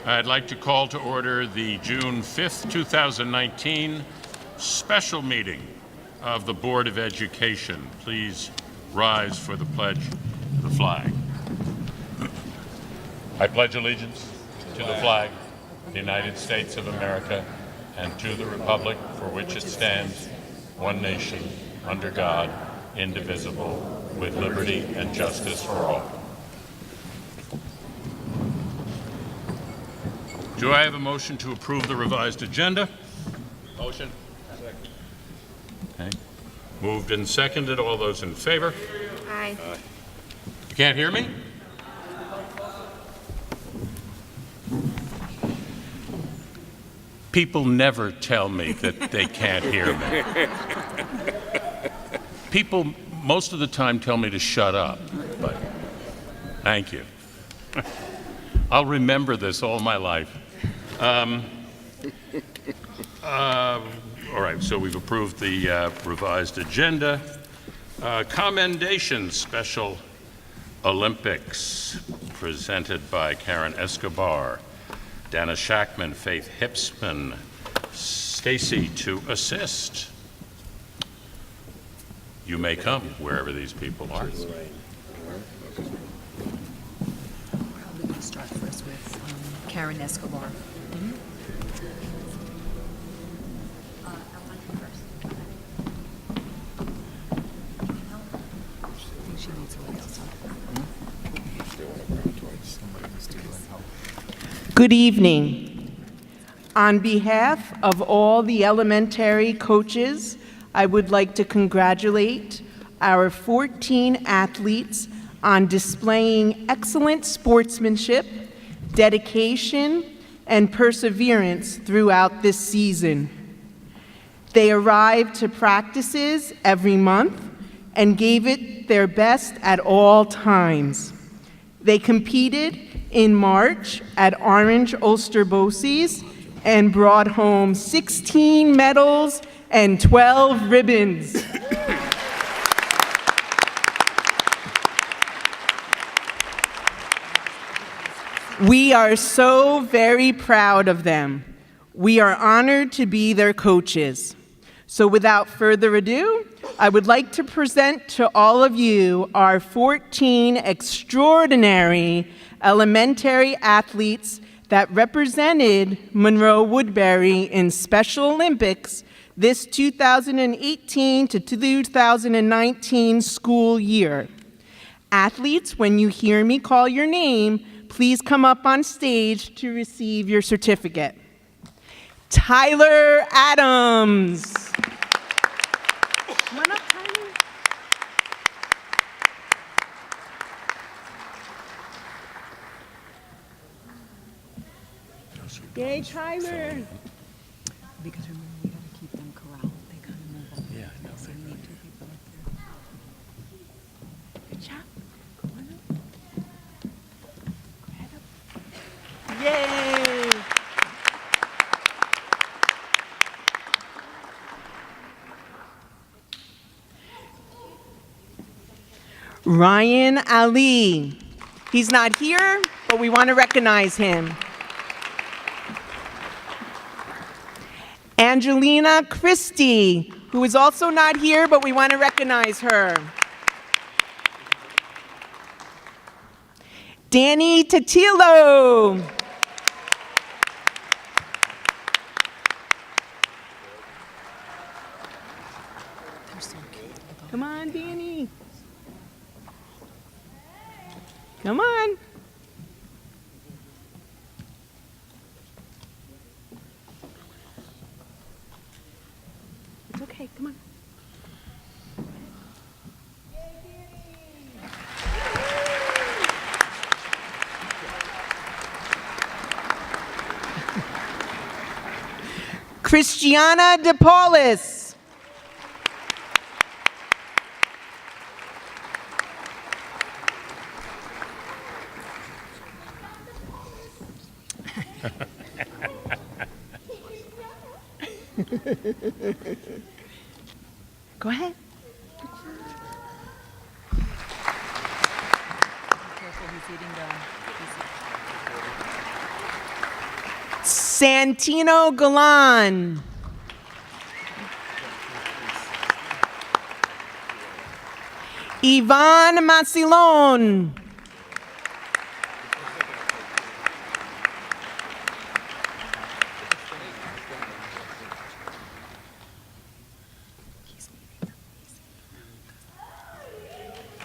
I'd like to call to order the June 5th, 2019 special meeting of the Board of Education. Please rise for the pledge to the flag. I pledge allegiance to the flag of the United States of America and to the republic for which it stands, one nation, under God, indivisible, with liberty and justice for all. Do I have a motion to approve the revised agenda? Motion. Okay. Moved and seconded. All those in favor? Aye. You can't hear me? People never tell me that they can't hear me. People most of the time tell me to shut up, but thank you. I'll remember this all my life. All right, so we've approved the revised agenda. Commendations, Special Olympics, presented by Karen Escobar, Dana Shackman, Faith Hipsman, Stacy to assist. You may come wherever these people are. Probably going to start first with Karen Escobar. I think she needs somebody else on. Good evening. On behalf of all the elementary coaches, I would like to congratulate our 14 athletes on displaying excellent sportsmanship, dedication, and perseverance throughout this season. They arrived to practices every month and gave it their best at all times. They competed in March at Orange Ulster BOCES and brought home 16 medals and 12 ribbons. We are so very proud of them. We are honored to be their coaches. So without further ado, I would like to present to all of you our 14 extraordinary elementary athletes that represented Monroe Woodbury in Special Olympics this 2018 to 2019 school year. Athletes, when you hear me call your name, please come up on stage to receive your certificate. Tyler Adams. Come on up, Tyler. Yay, Tyler. Because remember, we got to keep them corralled. They kind of move up. Yeah, I know. So we need two people up there. Good job. Come on up. Go ahead up. Yay. Ryan Ali. He's not here, but we want to recognize him. Angelina Christie, who is also not here, but we want to recognize her. Danny Tatilo. They're so cute. Come on, Danny. Come on. It's okay, come on. Christiana DePaulis. Go ahead. Careful, he's eating the. Santino Galan. Ivan Macilon.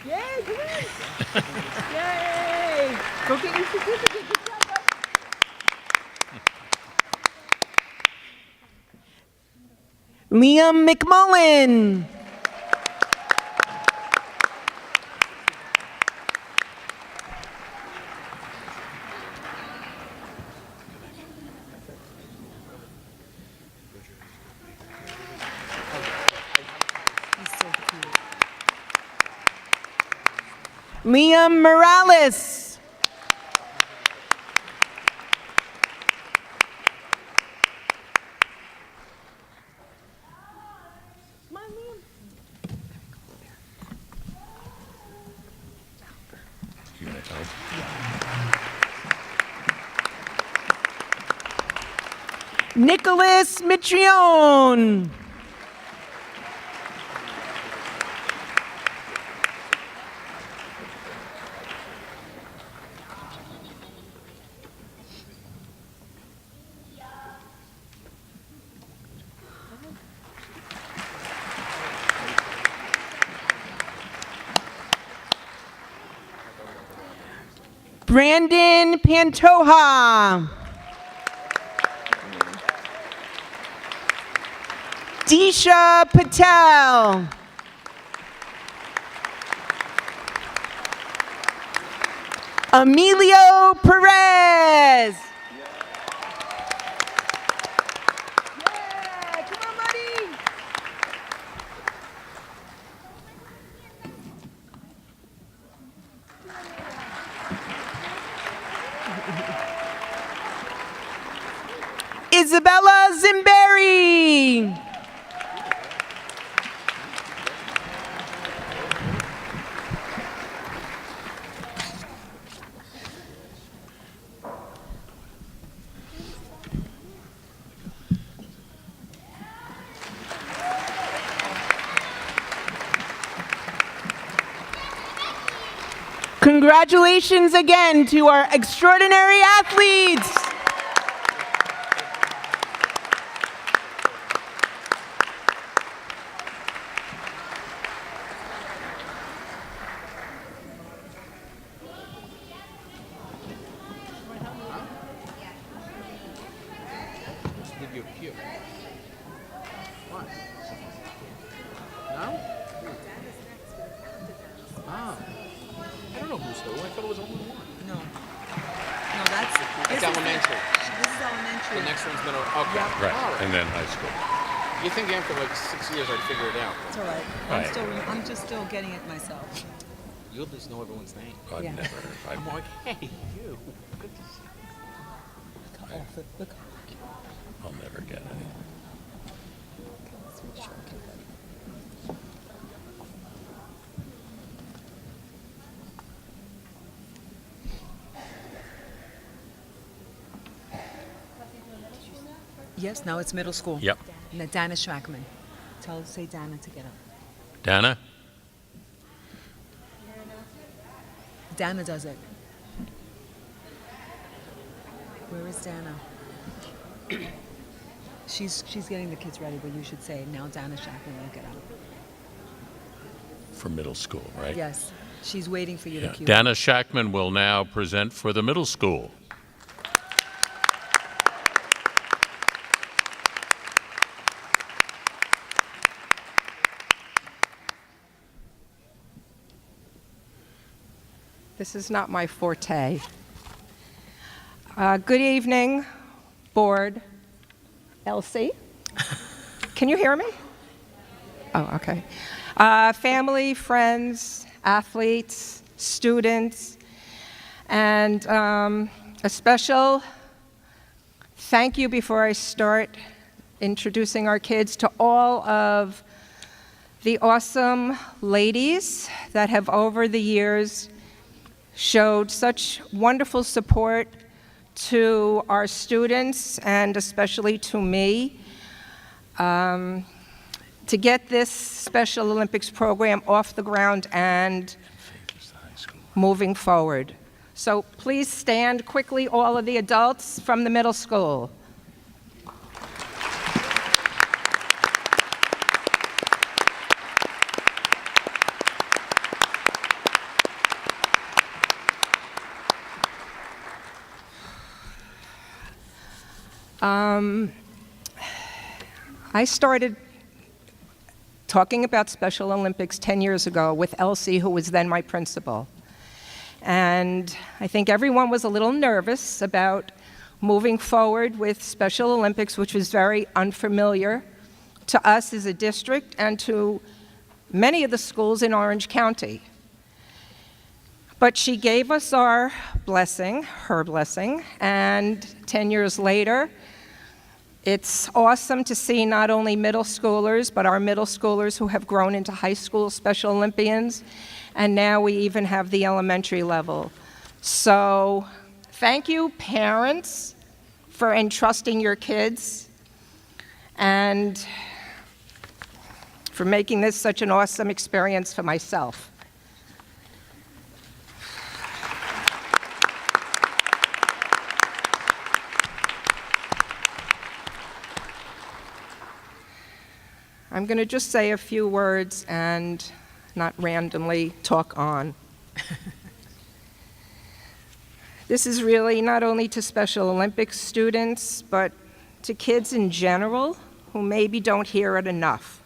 Yay, come in. Yay. Go get your certificate. Good job, bud. Liam McMullen. Liam Morales. Come on, Liam. You gonna help? Nicholas Mitrione. Brandon Pantoja. Disha Patel. Emilio Perez. Yeah, come on, buddy. Isabella Zimberi. Congratulations again to our extraordinary athletes. Give you a cue. What? No? Oh. I don't know who's who. I thought it was only one. No. No, that's. It's elementary. This is elementary. The next one's middle. Okay. Yep. Right, All and then high school. You think after like 6 years I'd figure it out? It's all right. Right. I'm just still getting it myself. You'll just know everyone's name. I'd Yeah. never. I'm like, hey, you. Good to see you. Look. I'll never get it. Yes, now it's middle school. Yep. Now Dana Schwackman. Say Dana to get up. Dana? Dana does it. Where is Dana? She's getting the kids ready, but you should say, now Dana Schwackman will get up. For middle school, right? Yes. She's waiting for you Yeah. to cue. Dana Shackman will now present for the middle school. This is not my forte. Good evening, board. Elsie? Can you hear me? Oh, okay. Family, friends, athletes, students, and a special thank you before I start introducing our kids to all of the awesome ladies that have over the years showed such wonderful support to our students, and especially to me, to get this Special Olympics program off the ground and moving forward. So please stand quickly, all of the adults from the middle school. I started talking about Special Olympics 10 years ago with Elsie, who was then my principal. And I think everyone was a little nervous about moving forward with Special Olympics, which was very unfamiliar to us as a district and to many of the schools in Orange County. But she gave us our blessing, her blessing, and 10 years later, it's awesome to see not only middle schoolers, but our middle schoolers who have grown into high school Special Olympians, and now we even have the elementary level. So thank you, parents, for entrusting your kids and for making this such an awesome experience for myself. I'm going to just say a few words and not randomly talk on. This is really not only to Special Olympics students, but to kids in general who maybe don't hear it enough.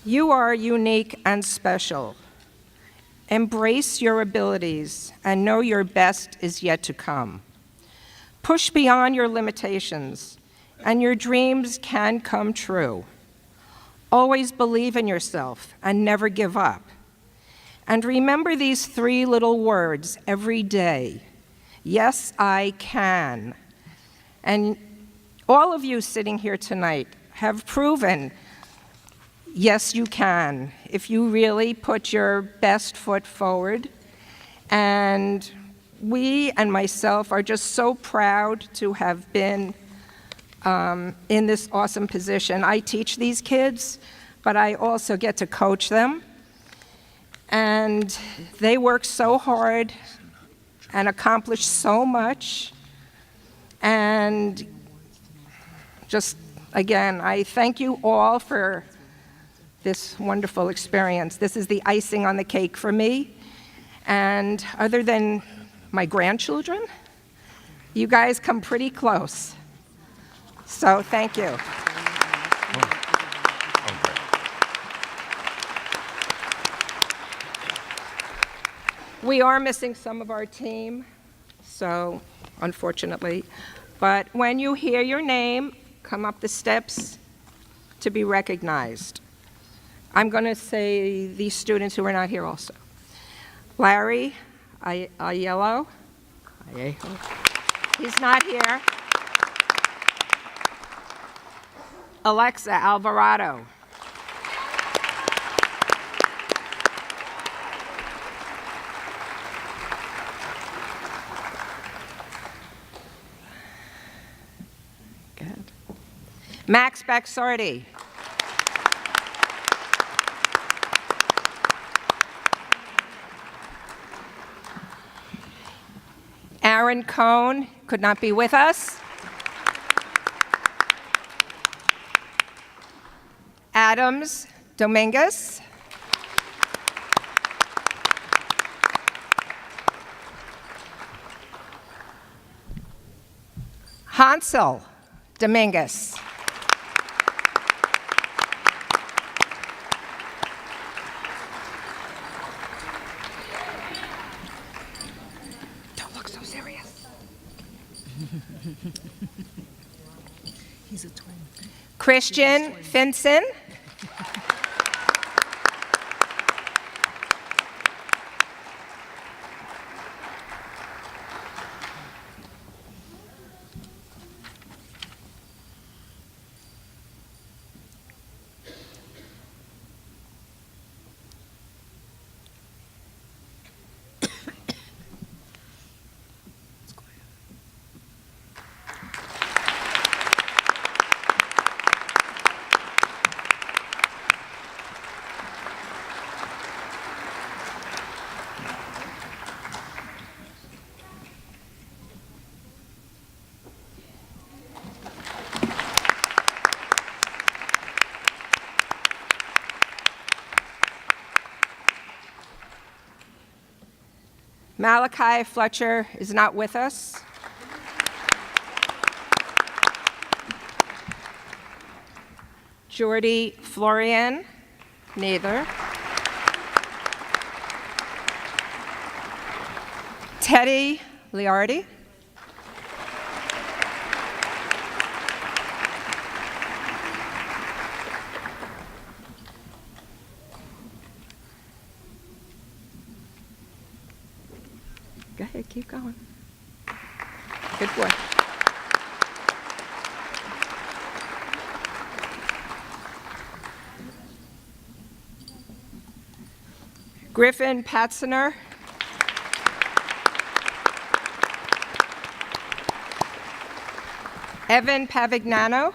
You are unique and special. Embrace your abilities and know your best is yet to come. Push beyond your limitations, and your dreams can come true. Always believe in yourself and never give up. And remember these 3 little words every day. Yes, I can. And all of you sitting here tonight have proven, yes, you can, if you really put your best foot forward. And we and myself are just so proud to have been in this awesome position. I teach these kids, but I also get to coach them. And they work so hard and accomplish so much. And just, again, I thank you all for this wonderful experience. This is the icing on the cake for me. And other than my grandchildren, you guys come pretty close. So thank you. We are missing some of our team, so unfortunately. But when you hear your name, come up the steps to be recognized. I'm going to say these students who are not here also. Larry Aiello. He's not here. Alexa Alvarado. Good. Max Baxardi. Aaron Cohn could not be with us. Adams Dominguez. Hansel Dominguez. Don't look so serious. He's a twin. Christian Finson. Malachi Fletcher is not with us. Jordy Florian, neither. Teddy Liardi. Go ahead, keep going. Good boy. Griffin Patsoner. Evan Pavignano.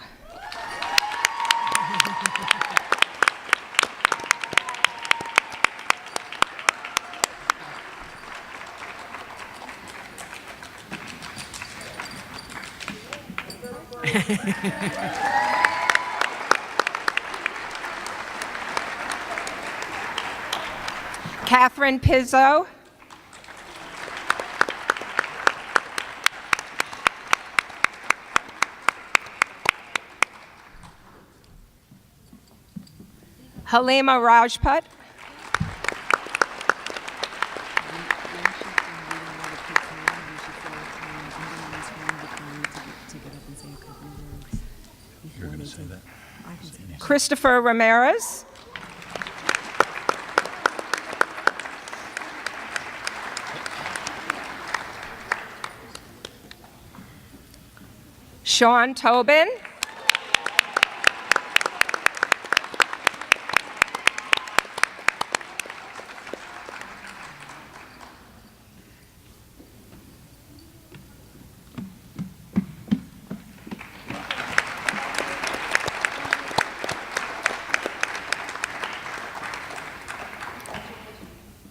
Catherine Pizzo. Halima Rajput. You're going to say that? Christopher Ramirez. Sean Tobin.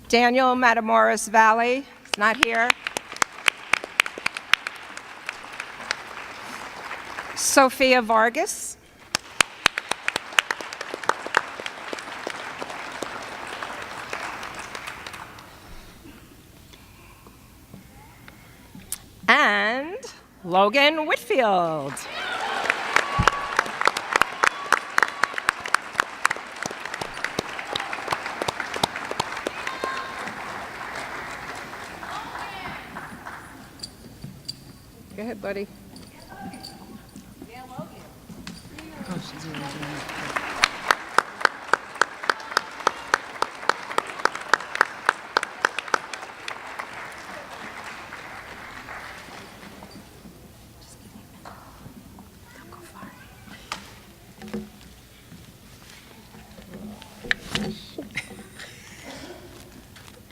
Daniel Matamoros Valley is not here. Sophia Vargas. And Logan Whitfield. Go ahead, buddy. Oh, she's already doing it. Don't go far.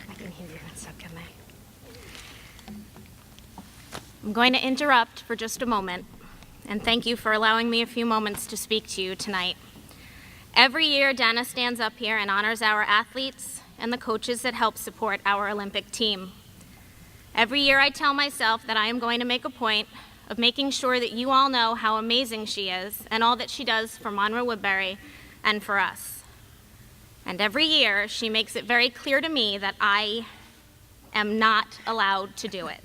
I can hear you, it's okay. I'm going to interrupt for just a moment, and thank you for allowing me a few moments to speak to you tonight. Every year, Dana stands up here and honors our athletes and the coaches that help support our Olympic team. Every year, I tell myself that I am going to make a point of making sure that you all know how amazing she is and all that she does for Monroe Woodbury and for us. And every year, she makes it very clear to me that I am not allowed to do it.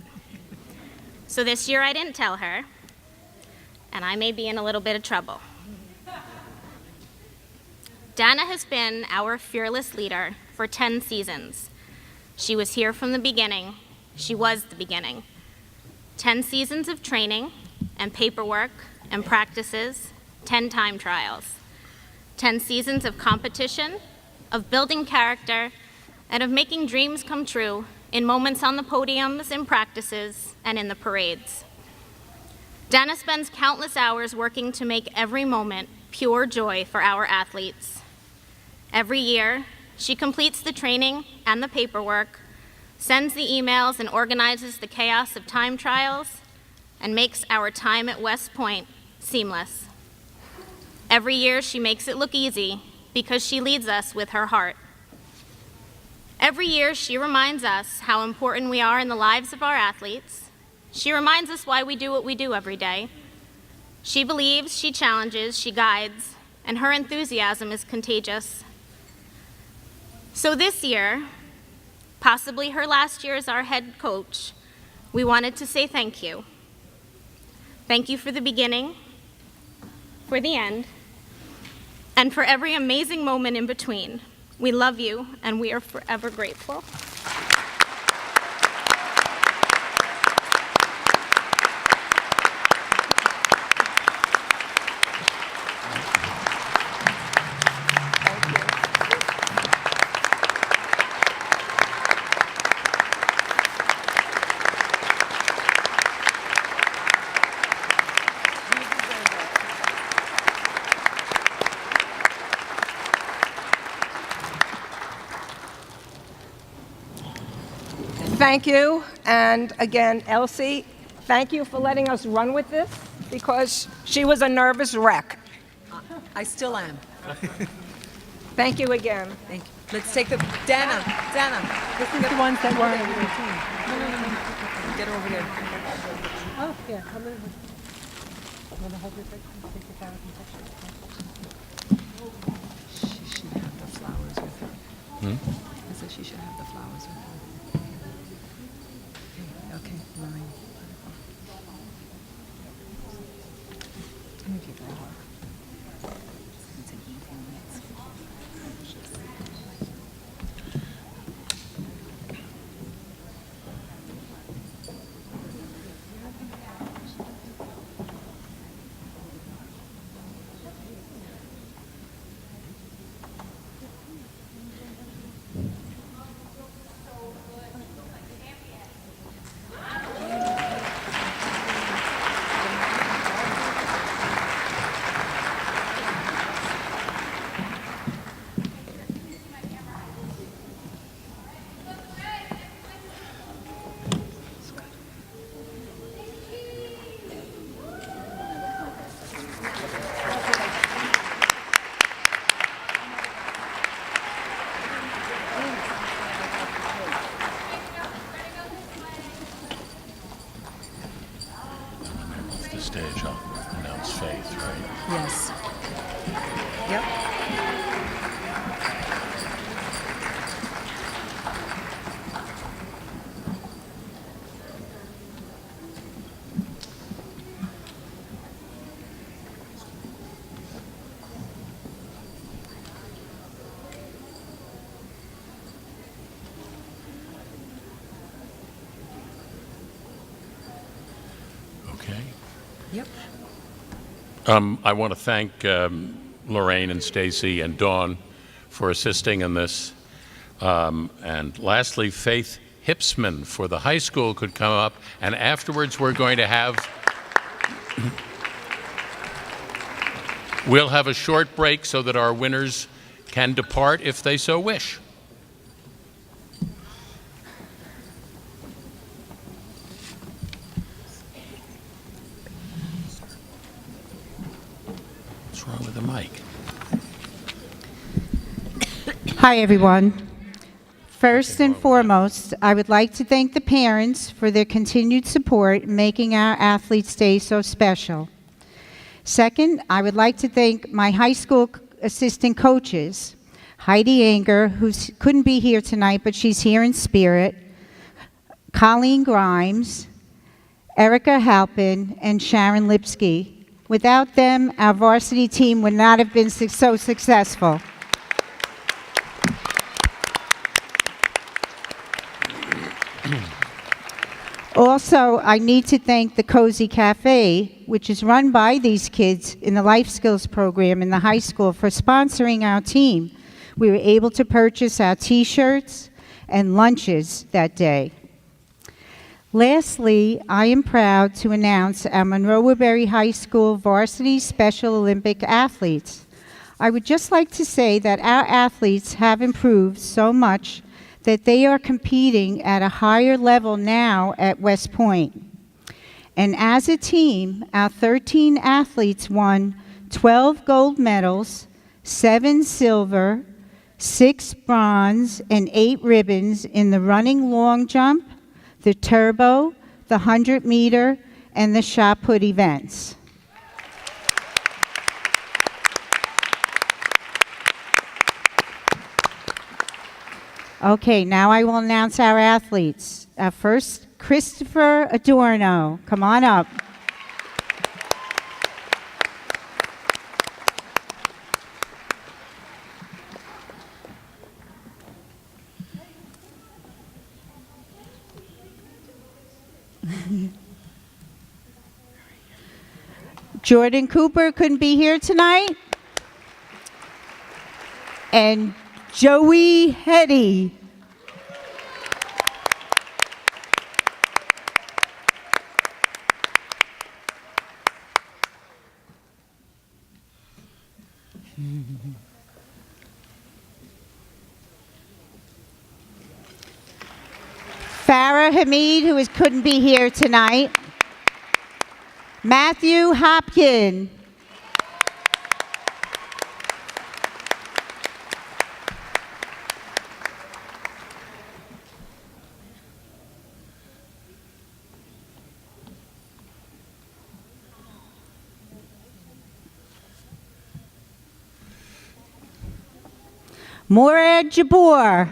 So this year I didn't tell her, and I may be in a little bit of trouble. Dana has been our fearless leader for 10 seasons. She was here from the beginning. She was the beginning. 10 seasons of training and paperwork and practices, 10 time trials. 10 seasons of competition, of building character, and of making dreams come true in moments on the podiums, in practices, and in the parades. Dana spends countless hours working to make every moment pure joy for our athletes. Every year, she completes the training and the paperwork, sends the emails and organizes the chaos of time trials, and makes our time at West Point seamless. Every year, she makes it look easy because she leads us with her heart. Every year, she reminds us how important we are in the lives of our athletes. She reminds us why we do what we do every day. She believes, she challenges, she guides, and her enthusiasm is contagious. So this year, possibly her last year as our head coach, we wanted to say thank you. Thank you for the beginning, for the end, and for every amazing moment in between. We love you, and we are forever grateful. Thank you. And again, Elsie, thank you for letting us run with this because she was a nervous wreck. I still am. Thank you again. Thank you. Let's take the, Dana, This is the ones that weren't. get over there. Oh, yeah, come in. Want to hold your picture? Take your flowers and picture. She should have the flowers with her. I said she should have the flowers with her. Okay, Lorraine. Come here, give her a hug. It's taking a few minutes. Off the stage, I'll announce Faith, right? Yes. Yep. Okay. Yep. I want to thank Lorraine and Stacy and Dawn for assisting in this. And lastly, Faith Hipsman for the high school could come up. And afterwards, we're going to have, we'll have a short break so that our winners can depart if they so wish. What's wrong with the mic? Hi, everyone. First and foremost, I would like to thank the parents for their continued support in making our Athletes' Day so special. Second, I would like to thank my high school assistant coaches, Heidi Anger, who couldn't be here tonight, but she's here in spirit, Colleen Grimes, Erica Halpin, and Sharon Lipsky. Without them, our varsity team would not have been so successful. Also, I need to thank the Cozy Cafe, which is run by these kids in the Life Skills program in the high school, for sponsoring our team. We were able to purchase our T-shirts and lunches that day. Lastly, I am proud to announce our Monroe-Woodbury High School varsity Special Olympic athletes. I would just like to say that our athletes have improved so much that they are competing at a higher level now at West Point. And as a team, our 13 athletes won 12 gold medals, 7 silver, 6 bronze, and 8 ribbons in the running long jump, the turbo, the 100-meter, and the shot put events. Okay, now I will announce our athletes. First, Christopher Adorno. Come on up. Jordan Cooper couldn't be here tonight. And Joey Hetty. Farah Hamid, couldn't be here tonight. Matthew Hopkin. Morad Jabbour.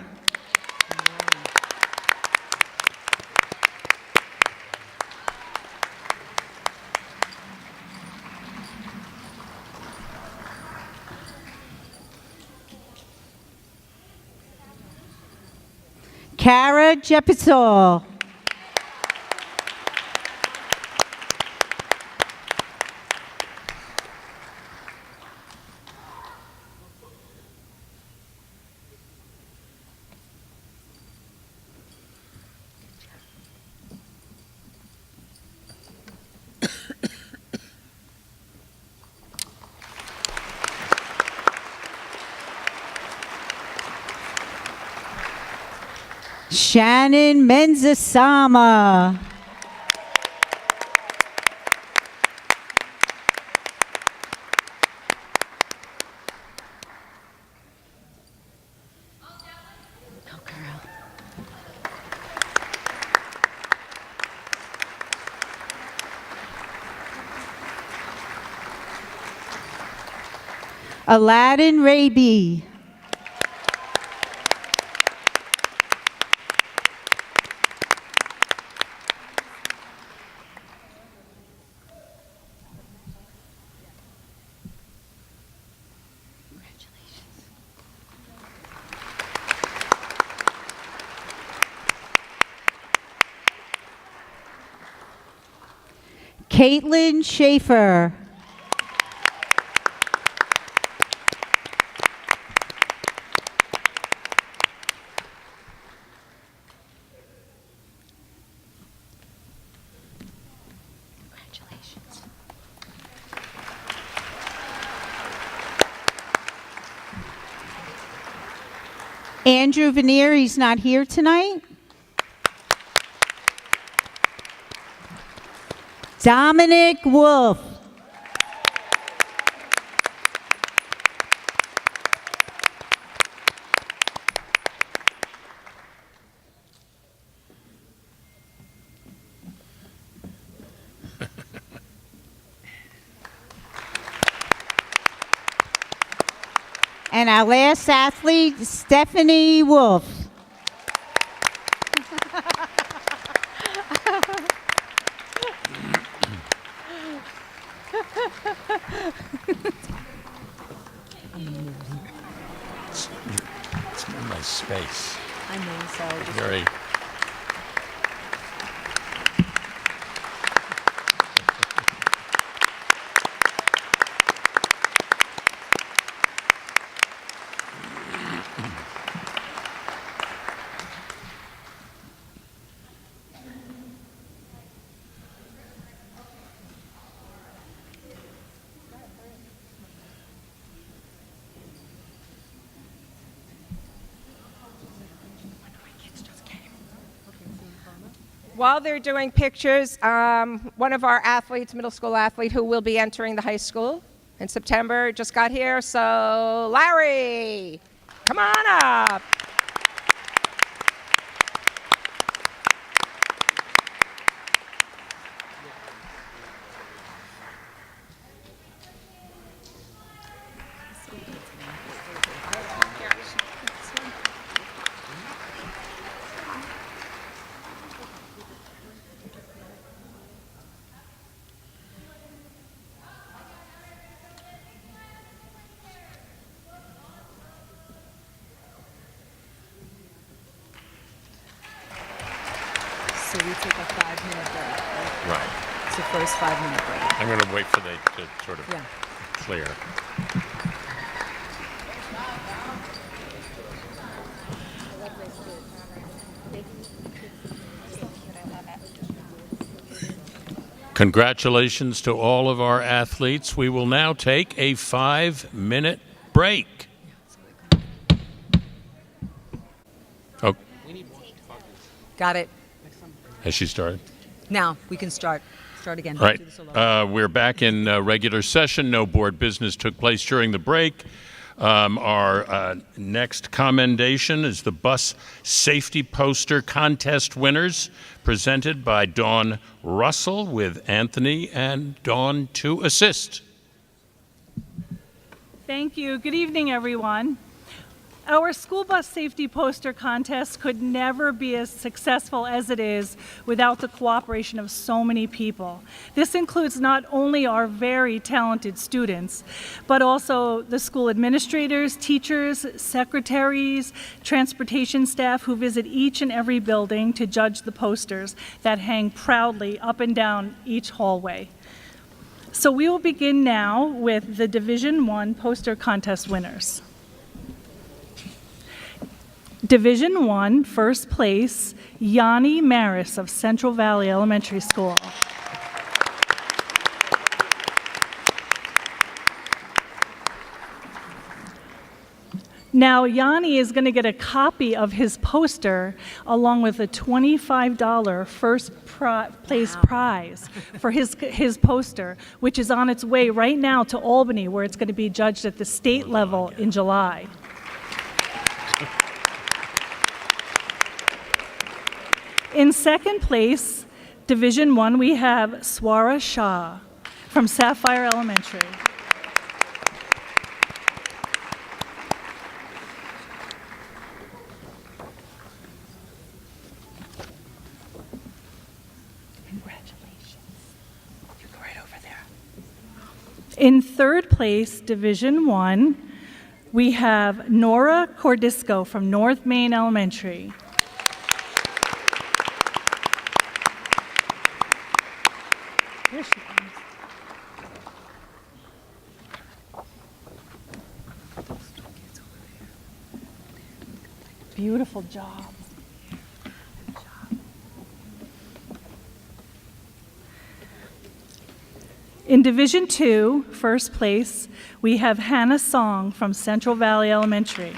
Kara Jepitol. Shannon Menzasama. Oh, girl. Aladdin Raby. Caitlin Schaefer. Congratulations. Andrew Veneer, he's not here tonight. Dominic Wolf. And our last athlete, Stephanie Wolf. It's in my space. I mean, so just Very. While they're doing pictures, one of our athletes, middle school athlete, who will be entering the high school in September, just got here. So, Larry, come on up. we take a 5-minute break. Right. It's the first 5-minute break. I'm going to wait for they to sort of Yeah. clear. Congratulations to all of our athletes. We will now take a 5-minute break. Oh, Got it. has she started? Now we can start. Start again. All right. Do this all over. We're back in regular session. No board business took place during the break. Our next commendation is the bus safety poster contest winners, presented by Dawn Russell, with Anthony and Dawn to assist. Thank you. Good evening, everyone. Our school bus safety poster contest could never be as successful as it is without the cooperation of so many people. This includes not only our very talented students, but also the school administrators, teachers, secretaries, transportation staff who visit each and every building to judge the posters that hang proudly up and down each hallway. So we will begin now with the Division I poster contest winners. Division I, first place, Yanni Maris of Central Valley Elementary School. Now, Yanni is going to get a copy of his poster along with a $25 first place prize for his poster, which is on its way right now to Albany, where it's going to be judged at the state level in July. In second place, Division I, we have Swara Shah from Sapphire Elementary. Congratulations. You go right over there. In third place, Division I, we have Nora Cordisco from North Main Elementary. Here she comes. Beautiful job. In Division II, first place, we have Hannah Song from Central Valley Elementary.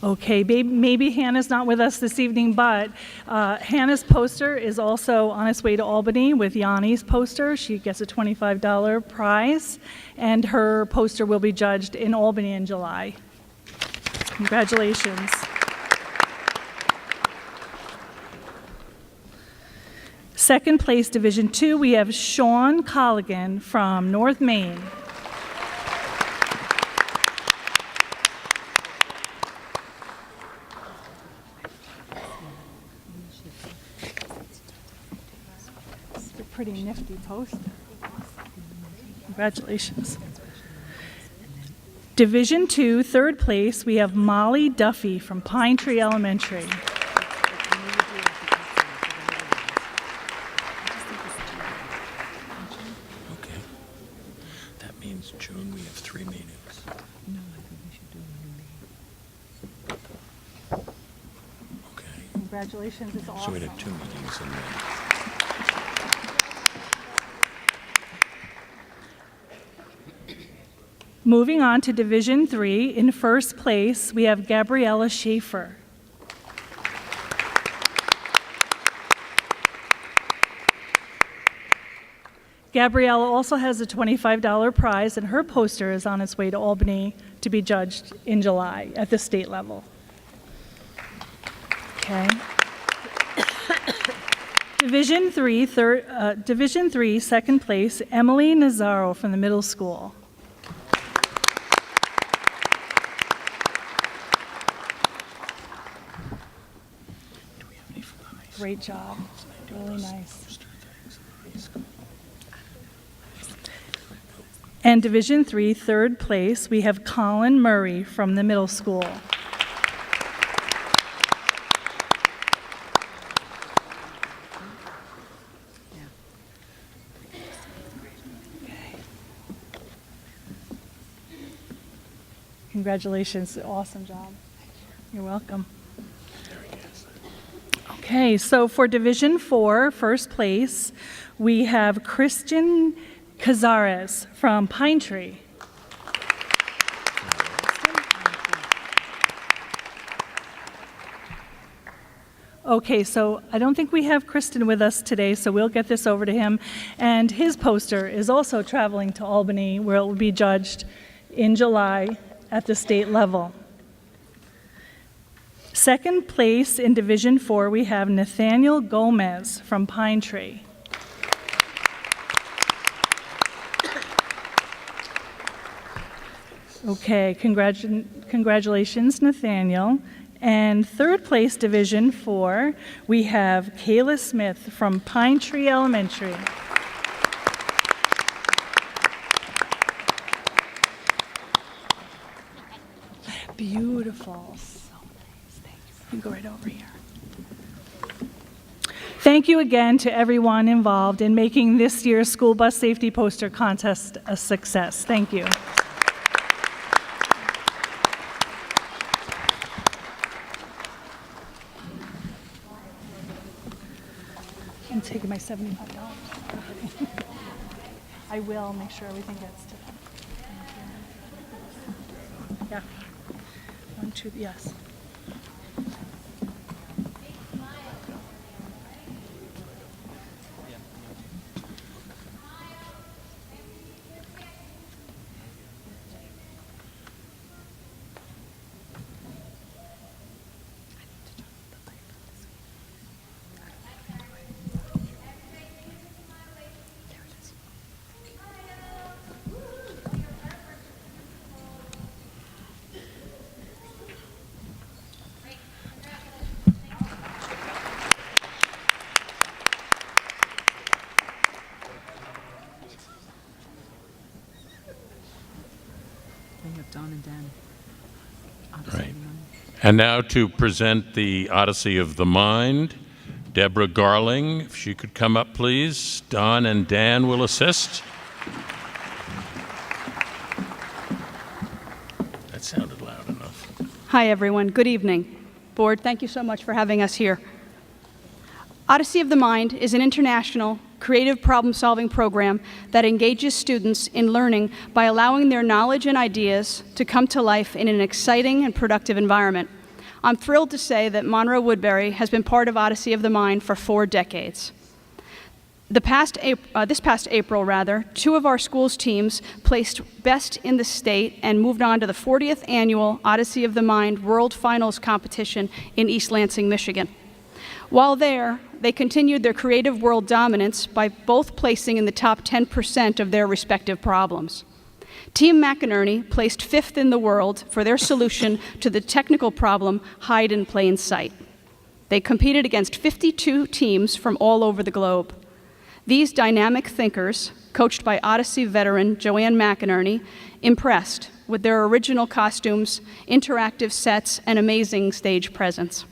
Okay, maybe Hannah's not with us this evening, but Hannah's poster is also on its way to Albany with Yanni's poster. She gets a $25 prize, and her poster will be judged in Albany in July. Congratulations. Second place, Division II, we have Sean Colligan from North Main. Pretty nifty poster. Congratulations. Division II, third place, we have Molly Duffy from Pine Tree Elementary. Okay. That means June we have 3 meetings. No, I think we should do one in May. Okay. Congratulations, it's So awesome. we'd have 2 meetings in May. Moving on to Division III, in first place, we have Gabriella Schaefer. Gabriella also has a $25 prize, and her poster is on its way to Albany to be judged in July at the state level. Okay. Division III, second place, Emily Nazaro from the middle school. Great job. Really nice. And Division III, third place, we have Colin Murray from the middle school. Congratulations, awesome job. You're welcome. Okay, so for Division IV, first place, we have Christian Cazares from Pine Tree. Okay, so I don't think we have Kristen with us today, so we'll get this over to him. And his poster is also traveling to Albany, where it will be judged in July at the state level. Second place in Division IV, we have Nathaniel Gomez from Pine Tree. Okay, congratulations, Nathaniel. And third place, Division IV, we have Kayla Smith from Pine Tree Elementary. Beautiful. So nice. Thank you. You can go right over here. Thank you again to everyone involved in making this year's school bus safety poster contest a success. Thank you. I'm taking my $75. I will make sure everything gets to them. Yeah. 1, 2, yes. Then you have Dawn and Dan. Right. And now to present the Odyssey of the Mind, Deborah Garling, if she could come up, please. Don and Dan will assist. That sounded loud enough. Hi, everyone. Good evening. Board, thank you so much for having us here. Odyssey of the Mind is an international, creative problem-solving program that engages students in learning by allowing their knowledge and ideas to come to life in an exciting and productive environment. I'm thrilled to say that Monroe Woodbury has been part of Odyssey of the Mind for 4 decades. This past April, 2 of our school's teams placed best in the state and moved on to the 40th annual Odyssey of the Mind World Finals competition in East Lansing, Michigan. While there, they continued their creative world dominance by both placing in the top 10% of their respective problems. Team McInerney placed 5th in the world for their solution to the technical problem, hide in plain sight. They competed against 52 teams from all over the globe. These dynamic thinkers, coached by Odyssey veteran Joanne McInerney, impressed with their original costumes, interactive sets, and amazing stage presence.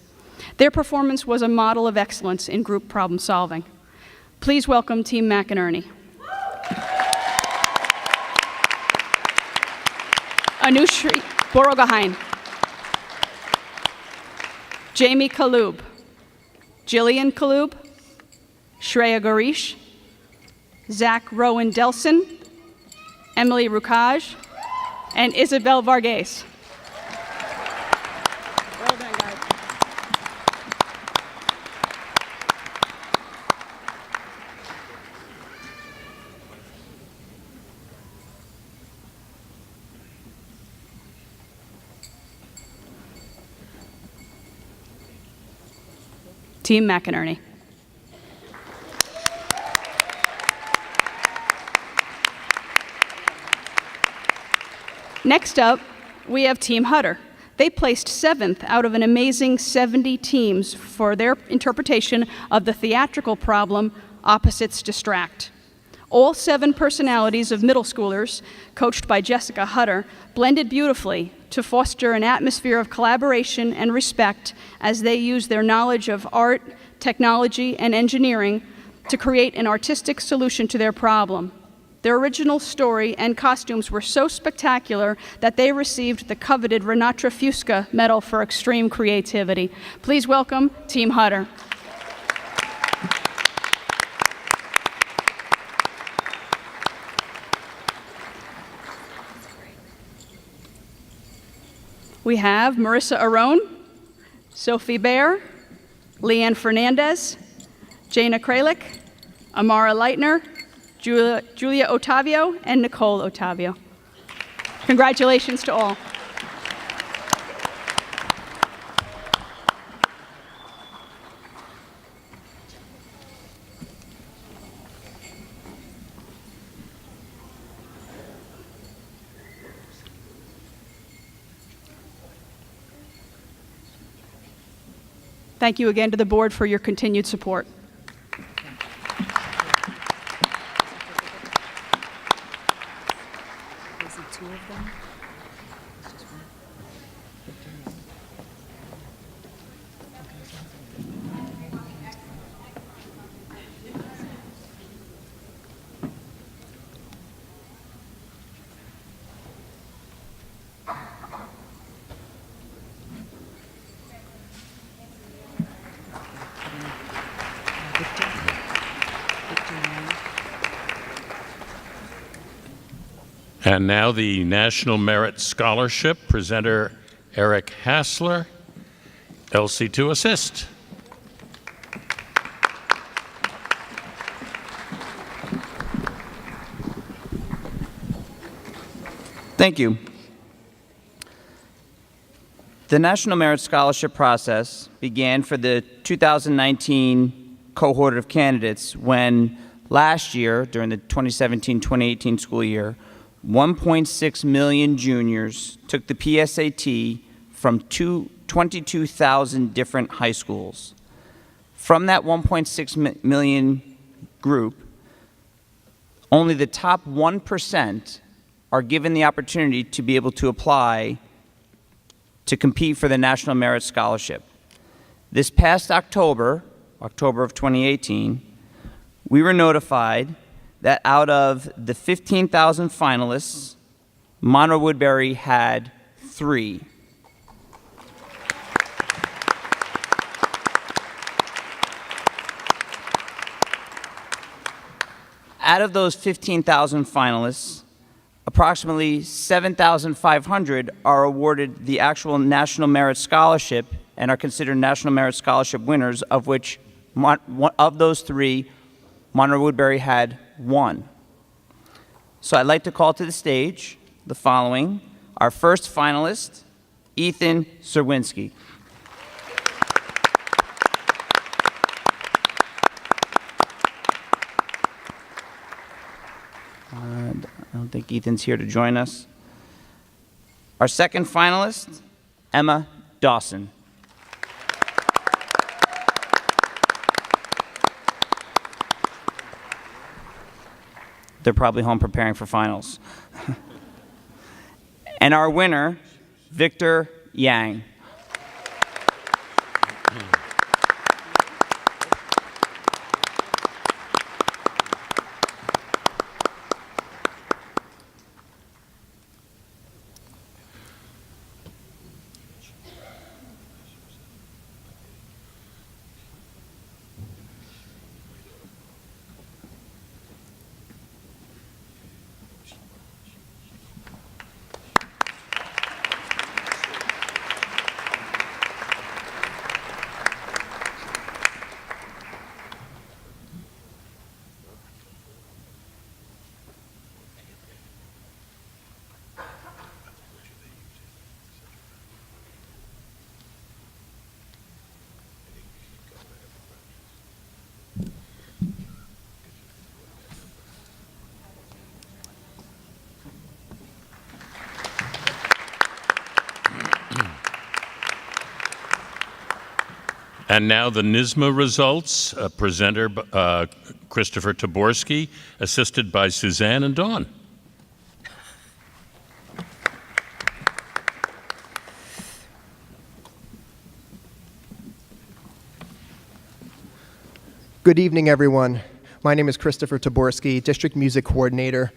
Their performance was a model of excellence in group problem solving. Please welcome Team McInerney. Anushri Borogahain, Jamie Kalub, Jillian Kalub, Shreya Garish, Zach Rowan Delson, Emily Rukaj, and Isabel Varghese. Well done, guys. Team McInerney. Next up, we have Team Hutter. They placed 7th out of an amazing 70 teams for their interpretation of the theatrical problem, Opposites Distract. All 7 personalities of middle schoolers, coached by Jessica Hutter, blended beautifully to foster an atmosphere of collaboration and respect as they used their knowledge of art, technology, and engineering to create an artistic solution to their problem. Their original story and costumes were so spectacular that they received the coveted Renatra Fusca Medal for Extreme Creativity. Please welcome Team Hutter. We have Marissa Arone, Sophie Baer, Leanne Fernandez, Jana Kralik, Amara Leitner, Julia Ottavio, and Nicole Ottavio. Congratulations to all. Thank you again to the board for your continued support. Is it 2 of them? It's just one. And now the National Merit Scholarship, presenter Eric Hassler, Elsie to assist. Thank you. The National Merit Scholarship process began for the 2019 cohort of candidates when last year, during the 2017-2018 school year, 1.6 million juniors took the PSAT from 22,000 different high schools. From that 1.6 million group, only the top 1% are given the opportunity to be able to apply to compete for the National Merit Scholarship. This past October of 2018, we were notified that out of the 15,000 finalists, Monroe-Woodbury had 3. Out of those 15,000 finalists, approximately 7,500 are awarded the actual National Merit Scholarship and are considered National Merit Scholarship winners, of which, of those 3, Monroe-Woodbury had 1. So I'd like to call to the stage the following. Our first finalist, Ethan Serwinski. I don't think Ethan's here to join us. Our second finalist, Emma Dawson. They're probably home preparing for finals. And our winner, Victor Yang. And now the NYSSMA results. Presenter Christopher Taborski, assisted by Suzanne and Dawn. Good evening, everyone. My name is Christopher Taborski, District Music Coordinator.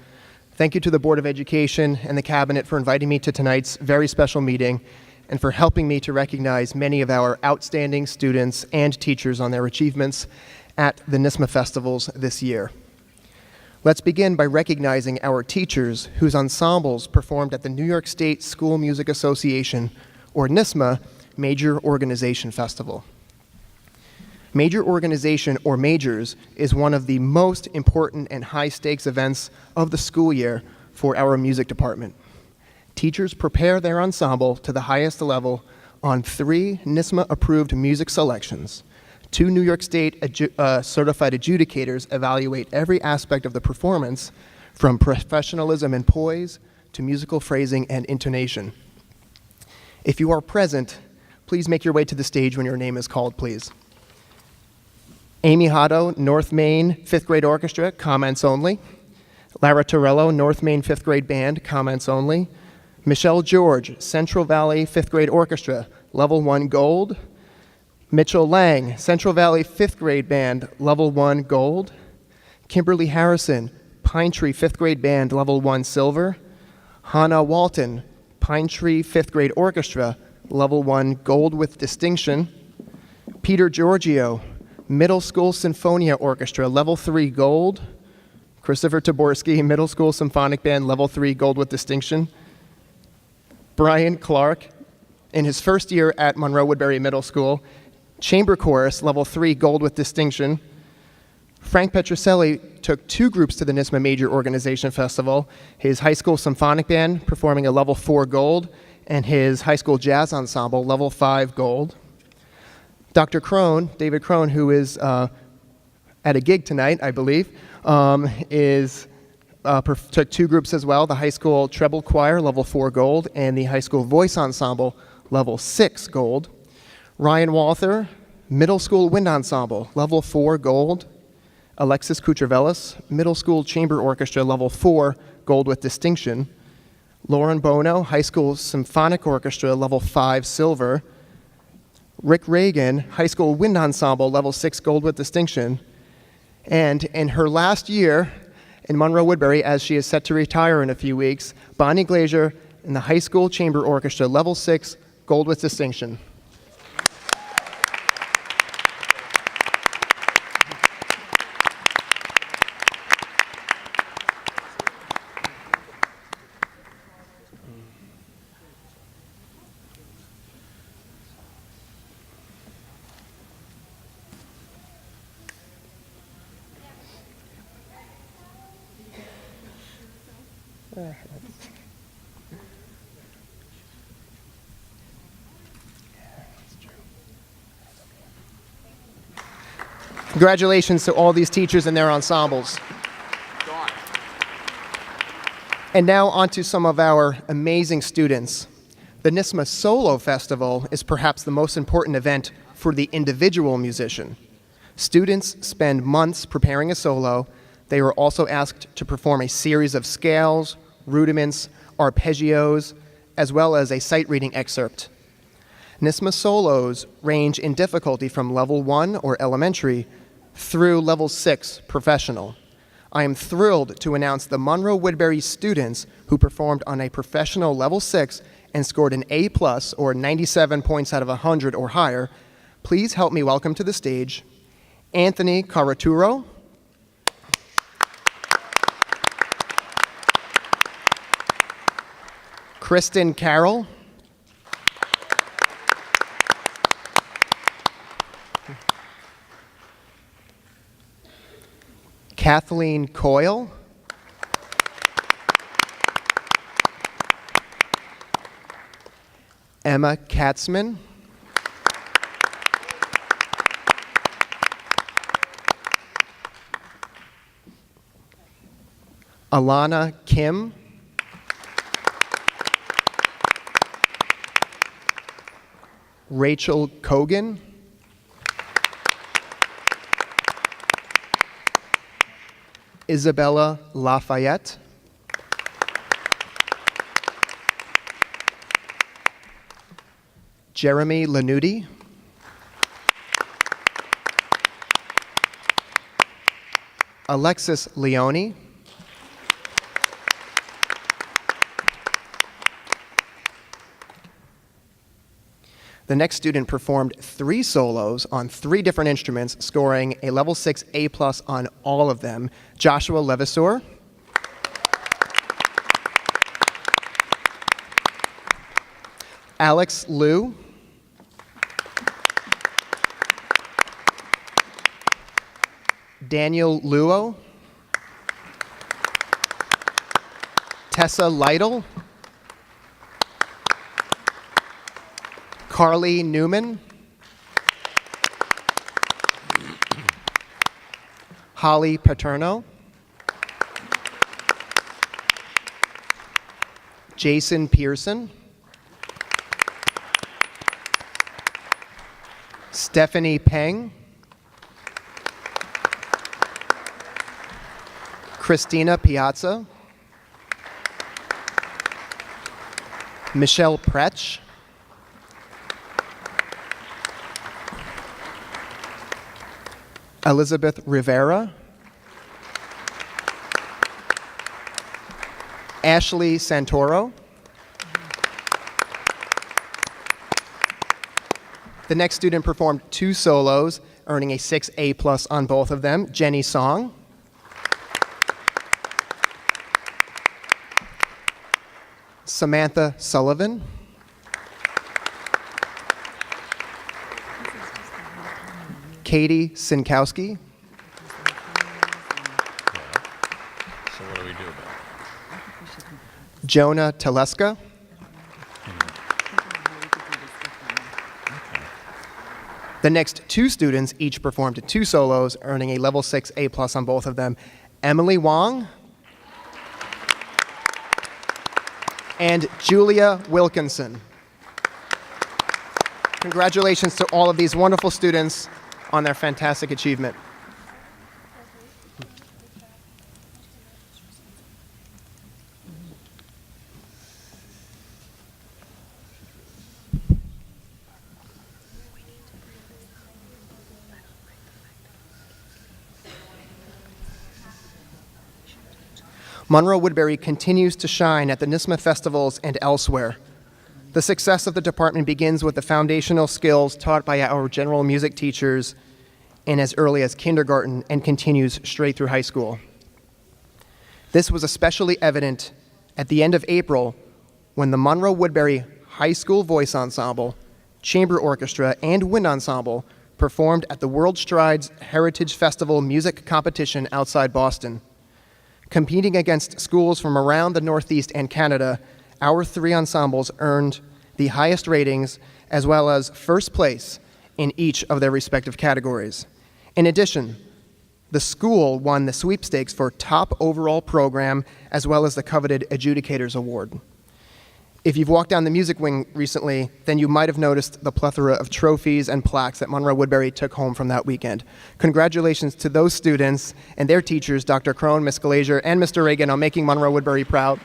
Thank you to the Board of Education and the Cabinet for inviting me to tonight's very special meeting and for helping me to recognize many of our outstanding students and teachers on their achievements at the NYSSMA festivals this year. Let's begin by recognizing our teachers whose ensembles performed at the New York State School Music Association, or NYSSMA, Major Organization Festival. Major Organization, or Majors, is one of the most important and high-stakes events of the school year for our music department. Teachers prepare their ensemble to the highest level on 3 NYSSMA-approved music selections. 2 New York State certified adjudicators evaluate every aspect of the performance, from professionalism and poise to musical phrasing and intonation. If you are present, please make your way to the stage when your name is called, please. Amy Hotto, North Main 5th Grade Orchestra, comments only. Lara Torello, North Main 5th Grade Band, comments only. Michelle George, Central Valley 5th Grade Orchestra, Level 1 Gold. Mitchell Lang, Central Valley 5th Grade Band, Level 1 Gold. Kimberly Harrison, Pine Tree 5th Grade Band, Level 1 Silver. Hannah Walton, Pine Tree 5th Grade Orchestra, Level 1 Gold with Distinction. Peter Giorgio, Middle School Sinfonia Orchestra, Level 3 Gold. Christopher Taborski, Middle School Symphonic Band, Level 3 Gold with Distinction. Brian Clark, in his first year at Monroe Woodbury Middle School, Chamber Chorus, Level 3 Gold with Distinction. Frank Petroselli took 2 groups to the NYSSMA Major Organization Festival, his High School Symphonic Band performing a Level 4 Gold, and his High School Jazz Ensemble, Level 5 Gold. Dr. Crone, David Crone, who is at a gig tonight, I believe, took 2 groups as well, the High School Treble Choir, Level 4 Gold, and the High School Voice Ensemble, Level 6 Gold. Ryan Walther, Middle School Wind Ensemble, Level 4 Gold. Alexis Kutravelis, Middle School Chamber Orchestra, Level 4 Gold with Distinction. Lauren Bono, High School Symphonic Orchestra, Level 5 Silver. Rick Reagan, High School Wind Ensemble, Level 6 Gold with Distinction. And in her last year in Monroe Woodbury, as she is set to retire in a few weeks, Bonnie Glazier in the High School Chamber Orchestra, Level 6 Gold with Distinction. Congratulations to all these teachers and their ensembles. And now on to some of our amazing students. The NYSSMA Solo Festival is perhaps the most important event for the individual musician. Students spend months preparing a solo. They are also asked to perform a series of scales, rudiments, arpeggios, as well as a sight reading excerpt. NYSSMA solos range in difficulty from level 1 or elementary through level 6 professional. I am thrilled to announce the Monroe Woodbury students who performed on a professional level 6 and scored an A+ or 97 points out of 100 or higher. Please help me welcome to the stage Anthony Caraturo, Kristen Carroll, Kathleen Coyle, Emma Katzman, Alana Kim, Rachel Kogan, Isabella Lafayette, Jeremy Lanuti, Alexis Leone, the next student performed 3 solos on 3 different instruments, scoring a level 6 A+ on all of them. Joshua Levisor, Alex Liu, Daniel Luo, Tessa Lytle, Carly Newman, Holly Paterno, Jason Pearson, Stephanie Peng, Christina Piazza, Michelle Pretsch, Elizabeth Rivera, Ashley Santoro. The next student performed 2 solos, earning a 6 A+ on both of them. Jenny Song, Samantha Sullivan, Katie Sinkowski, So what do we do about it? Jonah Teleska, the next 2 students each performed 2 solos, earning a level 6 A+ on both of them. Emily Wong and Julia Wilkinson. Congratulations to all of these wonderful students on their fantastic achievement. Monroe Woodbury continues to shine at the NYSSMA festivals and elsewhere. The success of the department begins with the foundational skills taught by our general music teachers in as early as kindergarten and continues straight through high school. This was especially evident at the end of April when the Monroe Woodbury High School Voice Ensemble, Chamber Orchestra, and Wind Ensemble performed at the World Strides Heritage Festival music competition outside Boston. Competing against schools from around the Northeast and Canada, our 3 ensembles earned the highest ratings as well as first place in each of their respective categories. In addition, the school won the sweepstakes for top overall program as well as the coveted Adjudicators Award. If you've walked down the music wing recently, then you might have noticed the plethora of trophies and plaques that Monroe Woodbury took home from that weekend. Congratulations to those students and their teachers, Dr. Crone, Ms. Glazier, and Mr. Reagan, on making Monroe Woodbury proud.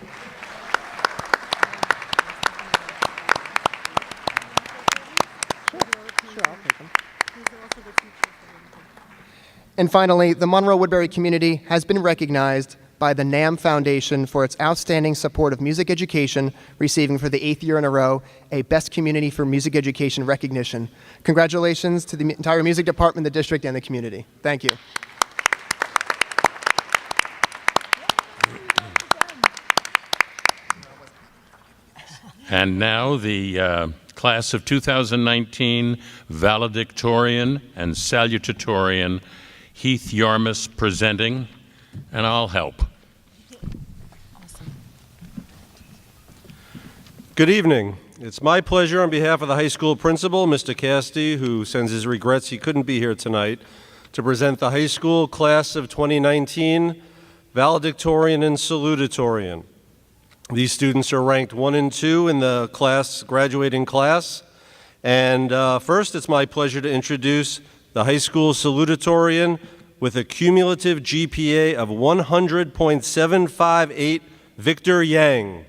And finally, the Monroe Woodbury community has been recognized by the NAM Foundation for its outstanding support of music education, receiving for the 8th year in a row a Best Community for Music Education recognition. Congratulations to the entire music department, the district, and the community. Thank you. And now the class of 2019 valedictorian and salutatorian, Heath Yarmus, presenting, and I'll help. Good evening. It's my pleasure on behalf of the high school principal, Mr. Casti, who sends his regrets he couldn't be here tonight, to present the high school class of 2019 valedictorian and salutatorian. These students are ranked 1 and 2 in the graduating class. And first, it's my pleasure to introduce the high school salutatorian, with a cumulative GPA of 100.758, Victor Yang.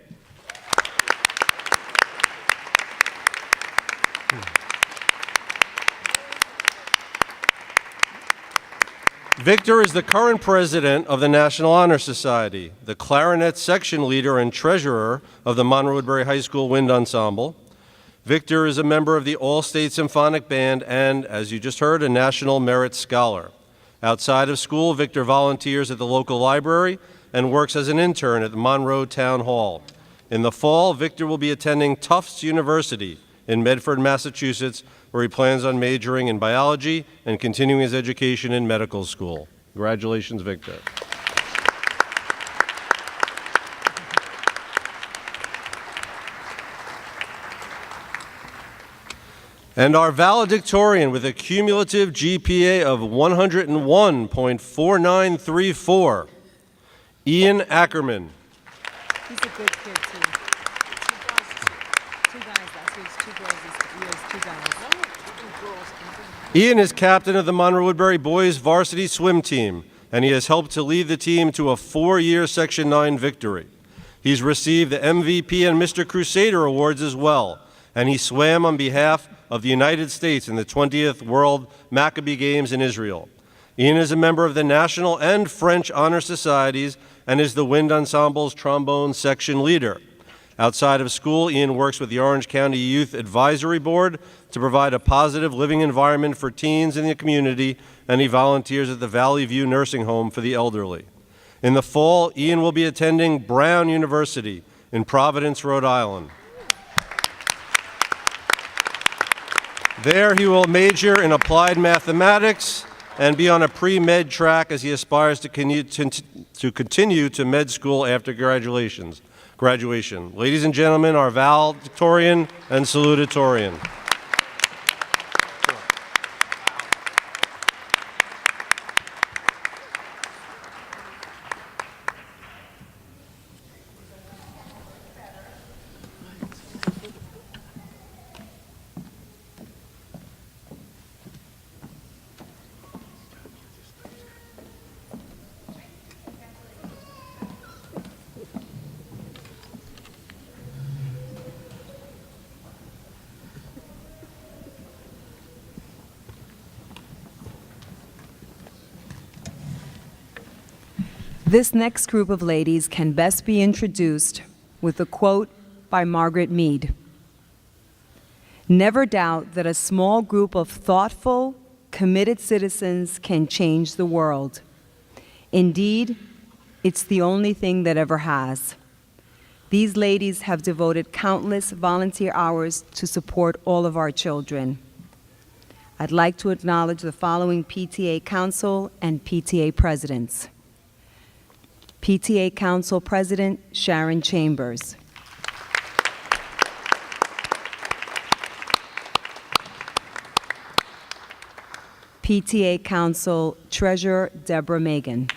Victor is the current president of the National Honor Society, the clarinet section leader and treasurer of the Monroe Woodbury High School Wind Ensemble. Victor is a member of the All-State Symphonic Band and, as you just heard, a National Merit Scholar. Outside of school, Victor volunteers at the local library and works as an intern at the Monroe Town Hall. In the fall, Victor will be attending Tufts University in Medford, Massachusetts, where he plans on majoring in biology and continuing his education in medical school. Congratulations, Victor. And our valedictorian with a cumulative GPA of 101.4934, Ian Ackerman. He's a good kid, too. Two guys. Last week's 2 girls. This year's 2 guys. Ian is captain of the Monroe Woodbury boys varsity swim team, and he has helped to lead the team to a 4-year Section 9 victory. He's received the MVP and Mr. Crusader awards as well, and he swam on behalf of the United States in the 20th World Maccabee Games in Israel. Ian is a member of the National and French Honor Societies and is the Wind Ensemble's trombone section leader. Outside of school, Ian works with the Orange County Youth Advisory Board to provide a positive living environment for teens in the community, and he volunteers at the Valley View Nursing Home for the elderly. In the fall, Ian will be attending Brown University in Providence, Rhode Island. There he will major in applied mathematics and be on a pre-med track as he aspires to continue to med school after graduation. Ladies and gentlemen, our valedictorian and salutatorian. This next group of ladies can best be introduced with a quote by Margaret Mead. "Never doubt that a small group of thoughtful, committed citizens can change the world. Indeed, it's the only thing that ever has." These ladies have devoted countless volunteer hours to support all of our children. I'd like to acknowledge the following PTA Council and PTA Presidents. PTA Council President Sharon Chambers. PTA Council Treasurer Deborah Megan.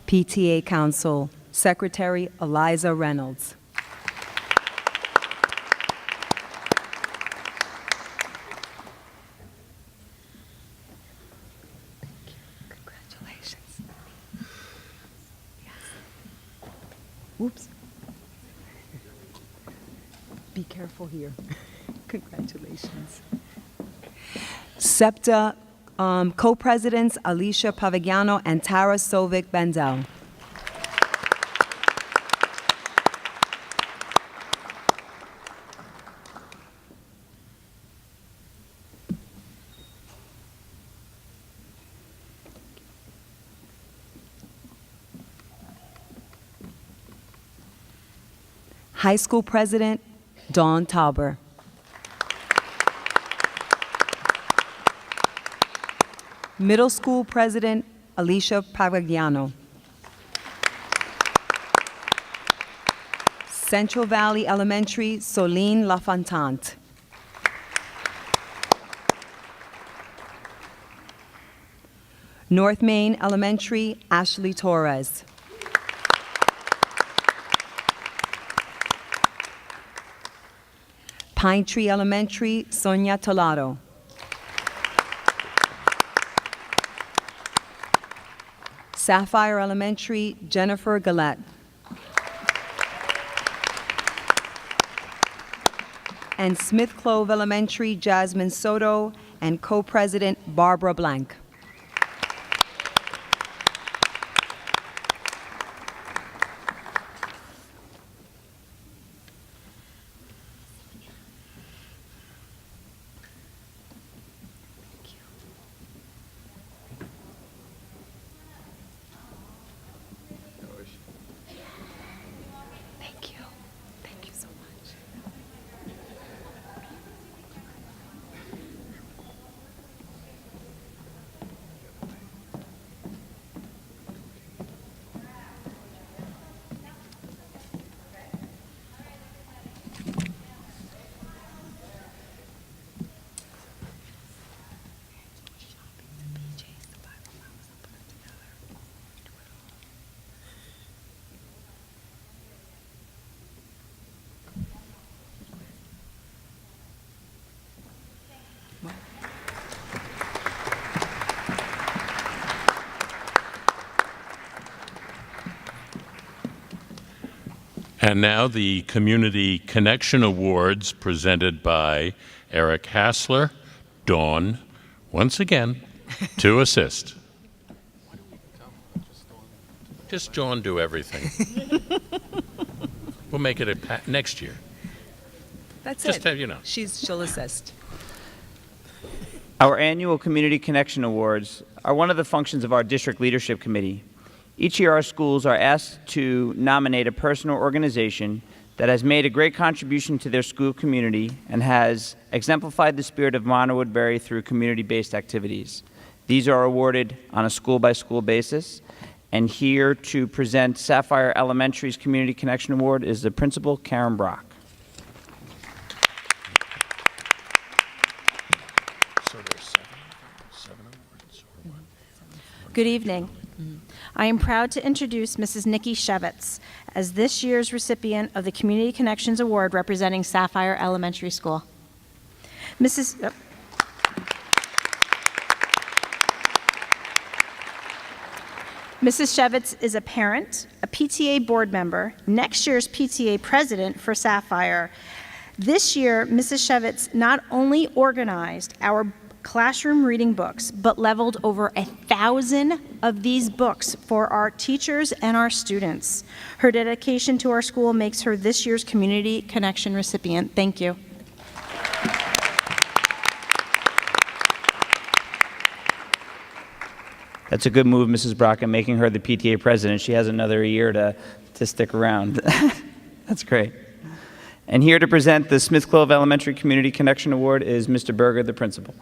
PTA Council Secretary Eliza Reynolds. Whoops. Be careful here. Congratulations. SEPTA co-presidents Alicia Pavigliano and Tara Sovic Bendel. High School President, Dawn Tauber. Middle School President, Alicia Pavigliano. Central Valley Elementary, Soline LaFontante. North Main Elementary, Ashley Torres. Pine Tree Elementary, Sonia Tolado. Sapphire Elementary, Jennifer Gillette. And Smith Clove Elementary, Jasmine Soto, and co-president Barbara Blank. Thank you. Thank you so much. And now the Community Connection Awards presented by Eric Hassler, Dawn, once again, to assist. Just Dawn do everything. We'll make it next year. That's Just it. have, you know. She'll assist. Our annual Community Connection Awards are one of the functions of our District Leadership Committee. Each year, our schools are asked to nominate a person or organization that has made a great contribution to their school community and has exemplified the spirit of Monroe Woodbury through community-based activities. These are awarded on a school-by-school basis. And here to present Sapphire Elementary's Community Connection Award is the principal, Karen Brock. So there's seven awards or what? Good evening. I am proud to introduce Mrs. Nikki Shevitz as this year's recipient of the Community Connections Award representing Sapphire Elementary School. Mrs. Shevitz is a parent, a PTA board member, next year's PTA president for Sapphire. This year, Mrs. Shevitz not only organized our classroom reading books, but leveled over 1,000 of these books for our teachers and our students. Her dedication to our school makes her this year's Community Connection recipient. Thank you. That's a good move, Mrs. Brock, in making her the PTA president. She has another year to stick around. That's great. And here to present the Smith Clove Elementary Community Connection Award is Mr. Berger, the principal.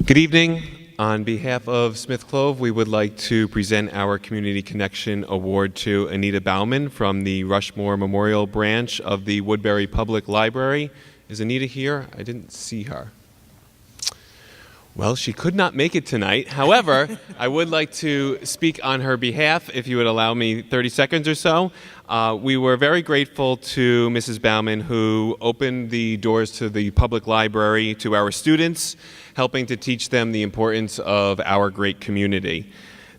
Good evening. On behalf of Smith Clove, we would like to present our Community Connection Award to Anita Bauman from the Rushmore Memorial Branch of the Woodbury Public Library. Is Anita here? I didn't see her. Well, she could not make it tonight. However, I would like to speak on her behalf, if you would allow me 30 seconds or so. We were very grateful to Mrs. Bauman, who opened the doors to the public library to our students, helping to teach them the importance of our great community.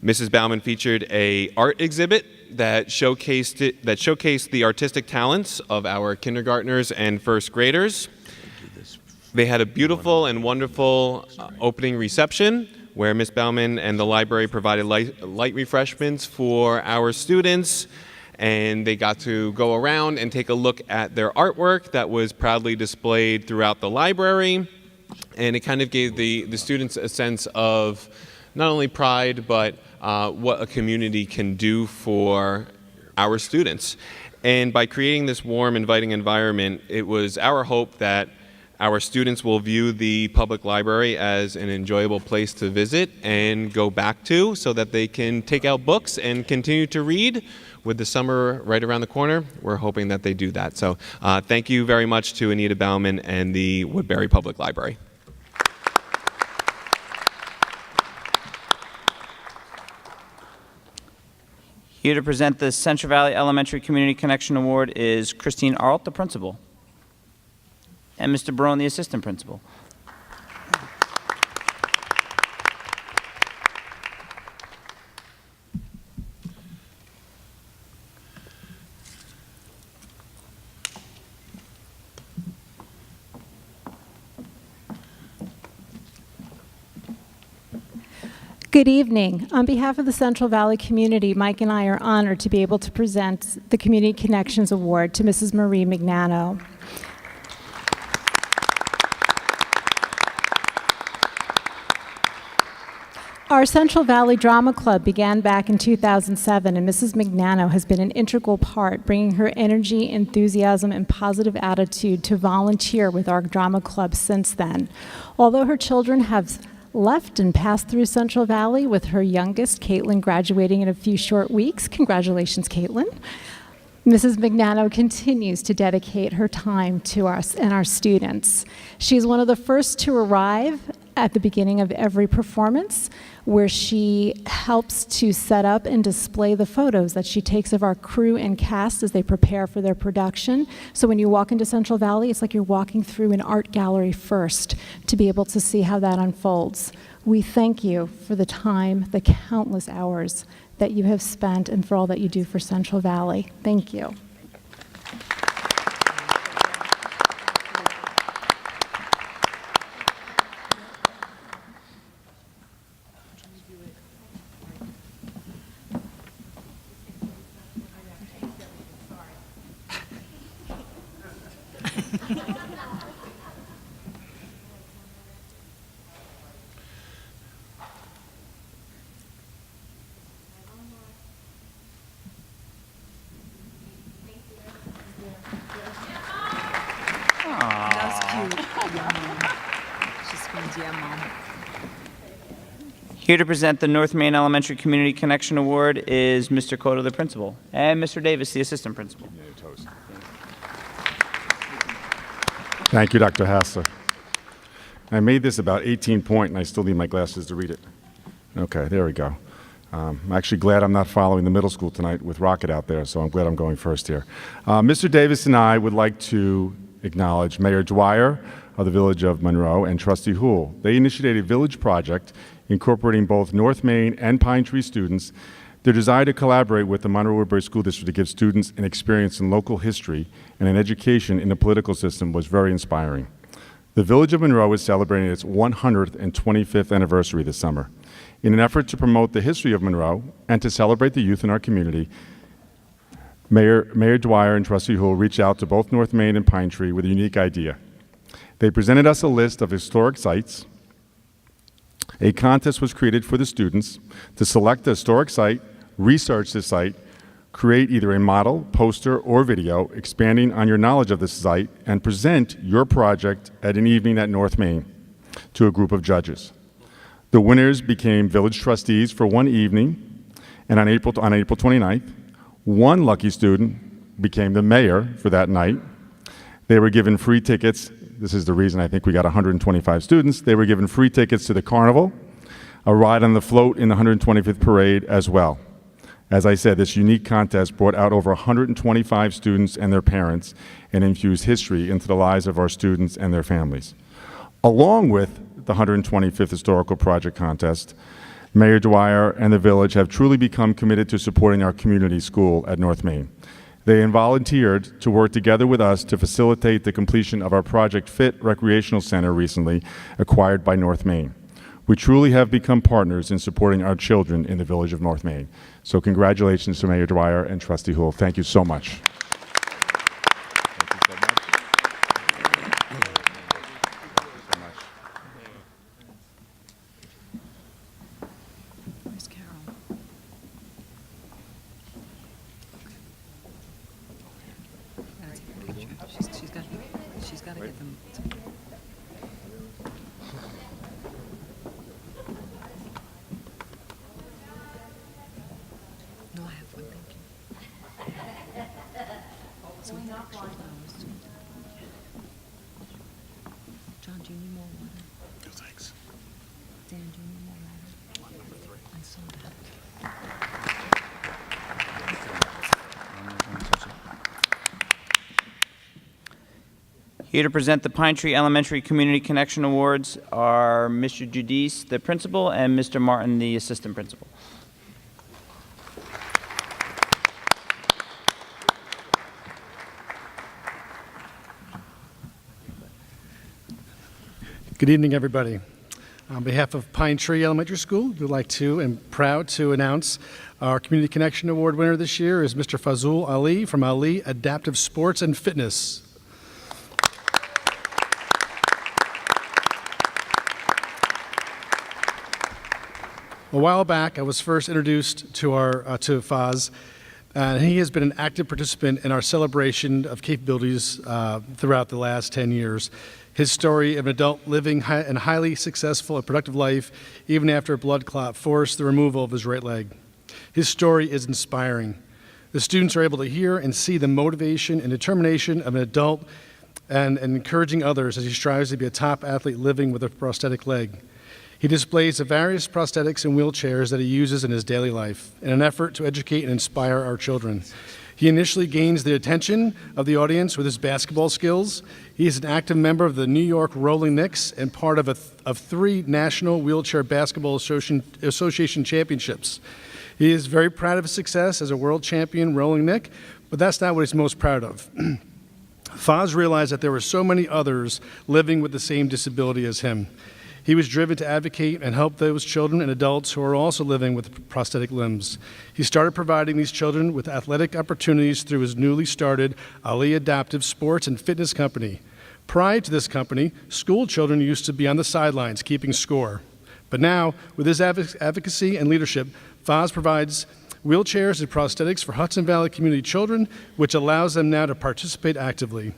Mrs. Bauman featured an art exhibit that showcased the artistic talents of our kindergartners and first graders. They had a beautiful and wonderful opening reception where Ms. Bauman and the library provided light refreshments for our students, and they got to go around and take a look at their artwork that was proudly displayed throughout the library. And it kind of gave the students a sense of not only pride, but what a community can do for our students. And by creating this warm, inviting environment, it was our hope that our students will view the public library as an enjoyable place to visit and go back to so that they can take out books and continue to read. With the summer right around the corner, we're hoping that they do that. So thank you very much to Anita Bauman and the Woodbury Public Library. Here to present the Central Valley Elementary Community Connection Award is Christine Arlt, the principal, and Mr. Barone, the assistant principal. Good evening. On behalf of the Central Valley community, Mike and I are honored to be able to present the Community Connections Award to Mrs. Marie Mignano. Our Central Valley Drama Club began back in 2007, and Mrs. Mignano has been an integral part, bringing her energy, enthusiasm, and positive attitude to volunteer with our drama club since then. Although her children have left and passed through Central Valley, with her youngest, Caitlin, graduating in a few short weeks. Congratulations, Caitlin. Mrs. Mignano continues to dedicate her time to us and our students. She's one of the first to arrive at the beginning of every performance, where she helps to set up and display the photos that she takes of our crew and cast as they prepare for their production. So when you walk into Central Valley, it's like you're walking through an art gallery first to be able to see how that unfolds. We thank you for the time, the countless hours that you have spent, and for all that you do for Central Valley. Thank you. Here to present the North Main Elementary Community Connection Award is Mr. Cotto, the principal, and Mr. Davis, the assistant principal. Thank you, Dr. Hassler. I made this about 18-point, and I still need my glasses to read it. Okay, there we go. I'm actually glad I'm not following the middle school tonight with Rocket out there, so I'm glad I'm going first here. Mr. Davis and I would like to acknowledge Mayor Dwyer of the Village of Monroe and Trustee Houle. They initiated a village project incorporating both North Main and Pine Tree students. Their desire to collaborate with the Monroe-Woodbury School District to give students an experience in local history and an education in the political system was very inspiring. The Village of Monroe is celebrating its 125th anniversary this summer. In an effort to promote the history of Monroe and to celebrate the youth in our community, Mayor Dwyer and Trustee Houle reached out to both North Main and Pine Tree with a unique idea. They presented us a list of historic sites. A contest was created for the students to select a historic site, research the site, create either a model, poster, or video expanding on your knowledge of this site, and present your project at an evening at North Main to a group of judges. The winners became village trustees for one evening, and on April 29th, one lucky student became the mayor for that night. They were given free tickets. This is the reason I think we got 125 students. They were given free tickets to the carnival, a ride on the float in the 125th parade as well. As I said, this unique contest brought out over 125 students and their parents and infused history into the lives of our students and their families. Along with the 125th Historical Project Contest, Mayor Dwyer and the village have truly become committed to supporting our community school at North Main. They volunteered to work together with us to facilitate the completion of our Project Fit Recreational Center recently acquired by North Main. We truly have become partners in supporting our children in the village of North Main. So congratulations to Mayor Dwyer and Trustee Houle. Thank you so much. She's got to get them. No, I have one, thank you. So we need extra flowers. John, do you need more water? No, thanks. Dan, do you need more water? I saw that. Here to present the Pine Tree Elementary Community Connection Awards are Mr. Judice, the principal, and Mr. Martin, the assistant principal. Good evening, everybody. On behalf of Pine Tree Elementary School, we'd like to and proud to announce our Community Connection Award winner this year is Mr. Fazul Ali from Ali Adaptive Sports and Fitness. A while back, I was first introduced to Faz, and he has been an active participant in our celebration of capabilities throughout the last 10 years. His story of an adult living a highly successful and productive life, even after a blood clot forced the removal of his right leg. His story is inspiring. The students are able to hear and see the motivation and determination of an adult and encouraging others as he strives to be a top athlete living with a prosthetic leg. He displays the various prosthetics and wheelchairs that he uses in his daily life in an effort to educate and inspire our children. He initially gains the attention of the audience with his basketball skills. He is an active member of the New York Rolling Knicks and part of 3 National Wheelchair Basketball Association championships. He is very proud of his success as a world champion Rolling Knick, but that's not what he's most proud of. Faz realized that there were so many others living with the same disability as him. He was driven to advocate and help those children and adults who are also living with prosthetic limbs. He started providing these children with athletic opportunities through his newly started Ali Adaptive Sports and Fitness Company. Prior to this company, school children used to be on the sidelines keeping score. But now, with his advocacy and leadership, Faz provides wheelchairs and prosthetics for Hudson Valley community children, which allows them now to participate actively.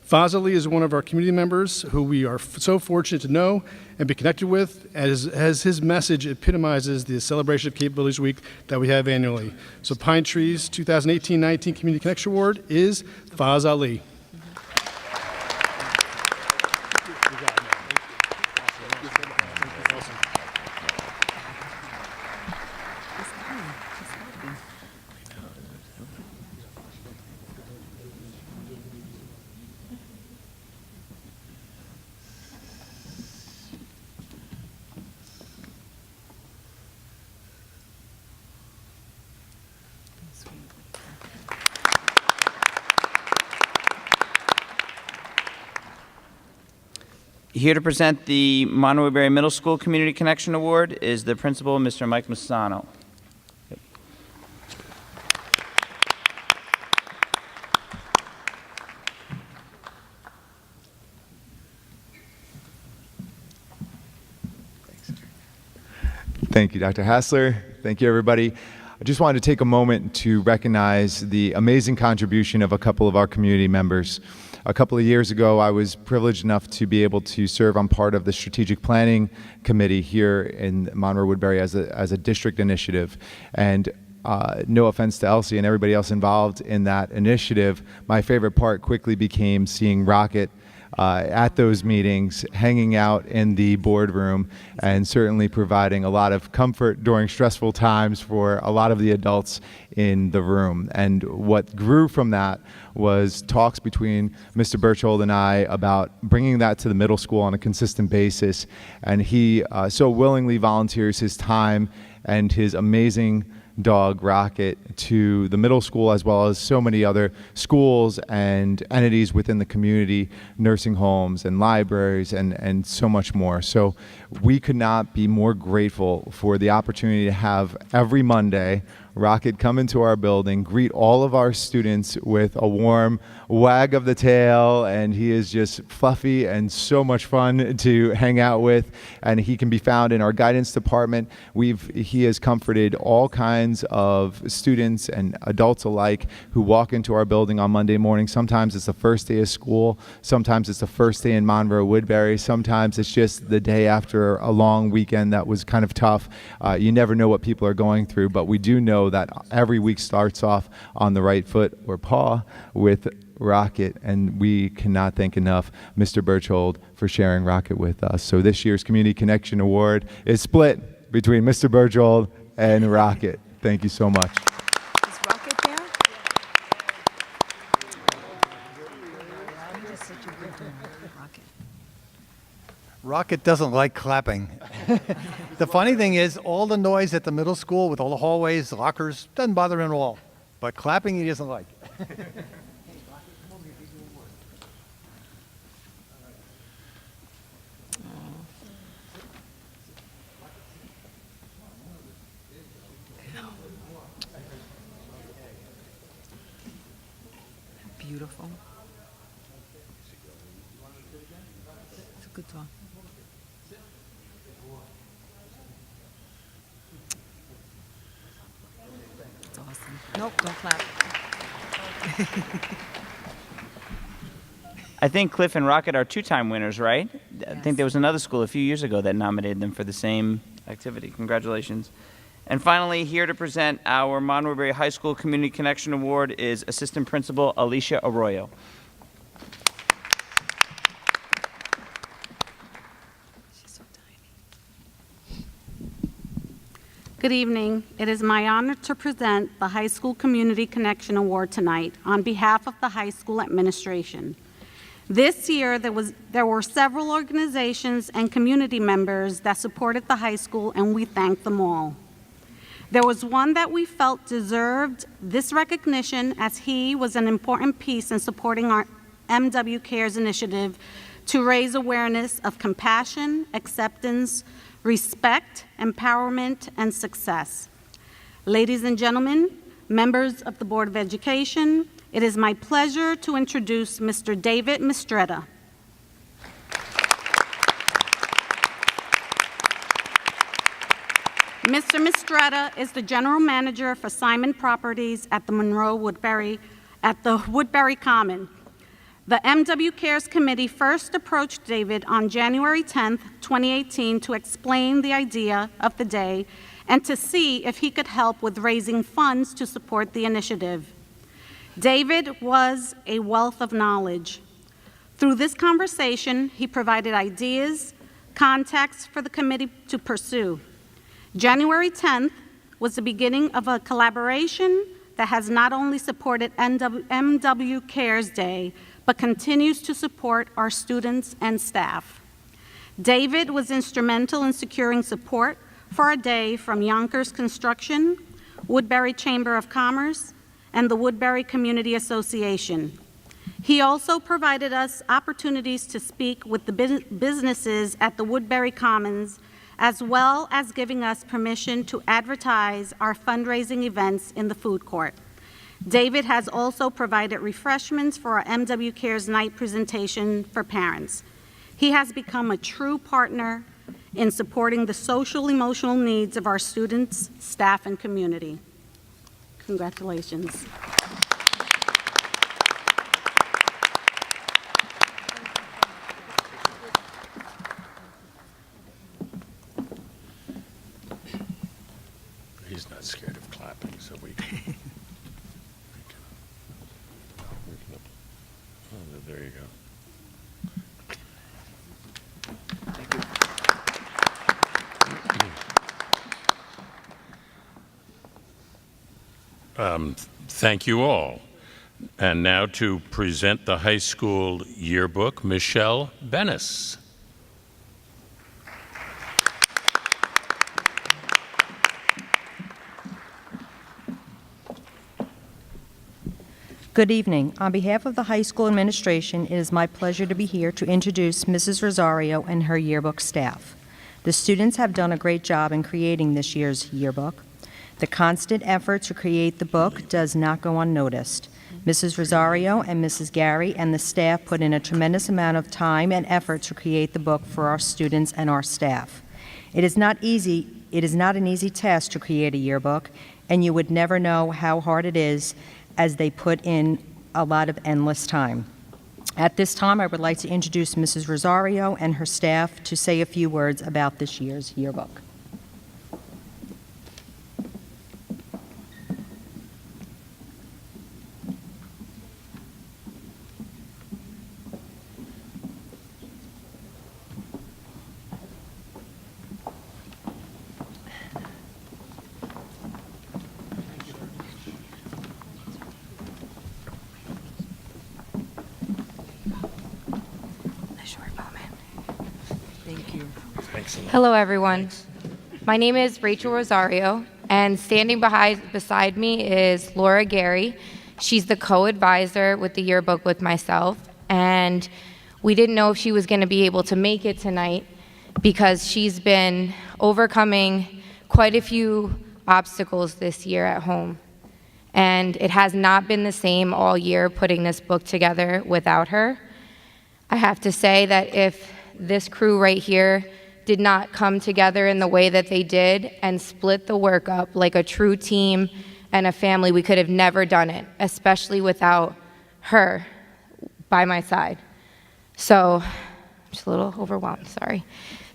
Faz Ali is one of our community members who we are so fortunate to know and be connected with, as his message epitomizes the Celebration of Capabilities Week that we have annually. So Pine Tree's 2018-19 Community Connection Award is Faz Ali. Here to present the Monterey Middle School Community Connection Award is the principal, Mr. Mike Masano. Thank you, Dr. Hassler. Thank you, everybody. I just wanted to take a moment to recognize the amazing contribution of a couple of our community members. A couple of years ago, I was privileged enough to be able to serve on part of the strategic planning committee here in Monroe-Woodbury as a district initiative. And no offense to Elsie and everybody else involved in that initiative, my favorite part quickly became seeing Rocket at those meetings, hanging out in the boardroom, and certainly providing a lot of comfort during stressful times for a lot of the adults in the room. And what grew from that was talks between Mr. Berchold and I about bringing that to the middle school on a consistent basis. And he so willingly volunteers his time and his amazing dog, Rocket, to the middle school, as well as so many other schools and entities within the community, nursing homes and libraries and so much more. So we could not be more grateful for the opportunity to have every Monday Rocket come into our building, greet all of our students with a warm wag of the tail, and he is just fluffy and so much fun to hang out with. And he can be found in our guidance department. He has comforted all kinds of students and adults alike who walk into our building on Monday morning. Sometimes it's the first day of school. Sometimes it's the first day in Monroe-Woodbury. Sometimes it's just the day after a long weekend that was kind of tough. You never know what people are going through, but we do know that every week starts off on the right foot or paw with Rocket, and we cannot thank enough Mr. Berchold for sharing Rocket with us. So this year's Community Connection Award is split between Mr. Berchold and Rocket. Thank you so much. Is Rocket there? Rocket doesn't like clapping. The funny thing is, all the noise at the middle school with all the hallways, lockers, doesn't bother him at all. But clapping he doesn't like. Beautiful. It's a good song. It's awesome. Nope, don't clap. I think Cliff and Rocket are two-time winners, right? I think there was another school a few years ago that nominated them for the same activity. Congratulations. And finally, here to present our Monterey High School Community Connection Award is Assistant Principal Alicia Arroyo. Good evening. It is my honor to present the High School Community Connection Award tonight on behalf of the high school administration. This year, there were several organizations and community members that supported the high school, and we thank them all. There was one that we felt deserved this recognition, as he was an important piece in supporting our MW Cares initiative to raise awareness of compassion, acceptance, respect, empowerment, and success. Ladies and gentlemen, members of the Board of Education, it is my pleasure to introduce Mr. David Mistretta. Mr. Mistretta is the General Manager for Simon Properties at the Woodbury Common. The MW Cares Committee first approached David on January 10, 2018 to explain the idea of the day and to see if he could help with raising funds to support the initiative. David was a wealth of knowledge. Through this conversation, he provided ideas, contacts for the committee to pursue. January 10th was the beginning of a collaboration that has not only supported MW Cares Day, but continues to support our students and staff. David was instrumental in securing support for our day from Yonkers Construction, Woodbury Chamber of Commerce, and the Woodbury Community Association. He also provided us opportunities to speak with the businesses at the Woodbury Commons, as well as giving us permission to advertise our fundraising events in the food court. David has also provided refreshments for our MW Cares Night presentation for parents. He has become a true partner in supporting the social-emotional needs of our students, staff, and community. Congratulations. He's not scared of clapping, so we can. Oh, there you go. Thank you all. And now to present the high school yearbook, Michelle Bennis. Good evening. On behalf of the high school administration, it is my pleasure to be here to introduce Mrs. Rosario and her yearbook staff. The students have done a great job in creating this year's yearbook. The constant effort to create the book does not go unnoticed. Mrs. Rosario and Mrs. Gary and the staff put in a tremendous amount of time and effort to create the book for our students and our staff. It is not an easy task to create a yearbook, and you would never know how hard it is, as they put in a lot of endless time. At this time, I would like to introduce Mrs. Rosario and her staff to say a few words about this year's yearbook. Thank Hello, everyone. My name is Rachel Rosario, and standing beside me is Laura Gary. She's the co-advisor with the yearbook with myself, and we didn't know if she was going to be able to make it tonight because she's been overcoming quite a few obstacles this year at home. And it has not been the same all year putting this book together without her. I have to say that if this crew right here did not come together in the way that they did and split the work up like a true team and a family, we could have never done it, especially without her by my side. So, I'm just a little overwhelmed, sorry.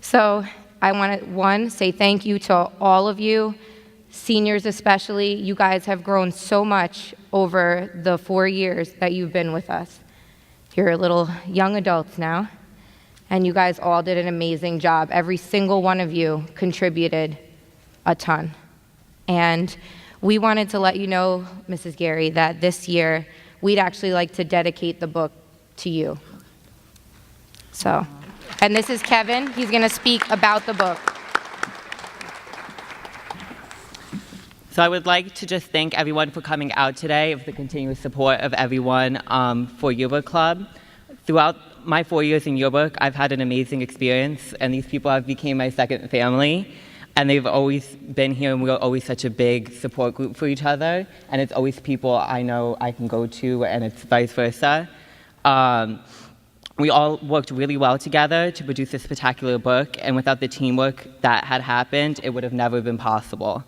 So, I want to, one, say thank you to all of you, seniors especially. You guys have grown so much over the 4 years that you've been with us. You're little young adults now, and you guys all did an amazing job. Every single one of you contributed a ton. And we wanted to let you know, Mrs. Gary, that this year we'd actually like to dedicate the book to you. So, and this is Kevin. He's going to speak about the book. So I would like to just thank everyone for coming out today, for the continuous support of everyone for Yearbook Club. Throughout my 4 years in Yearbook, I've had an amazing experience, and these people have become my second family. And they've always been here, and we're always such a big support group for each other. And it's always people I know I can go to, and it's vice versa. We all worked really well together to produce this spectacular book, and without the teamwork that had happened, it would have never been possible.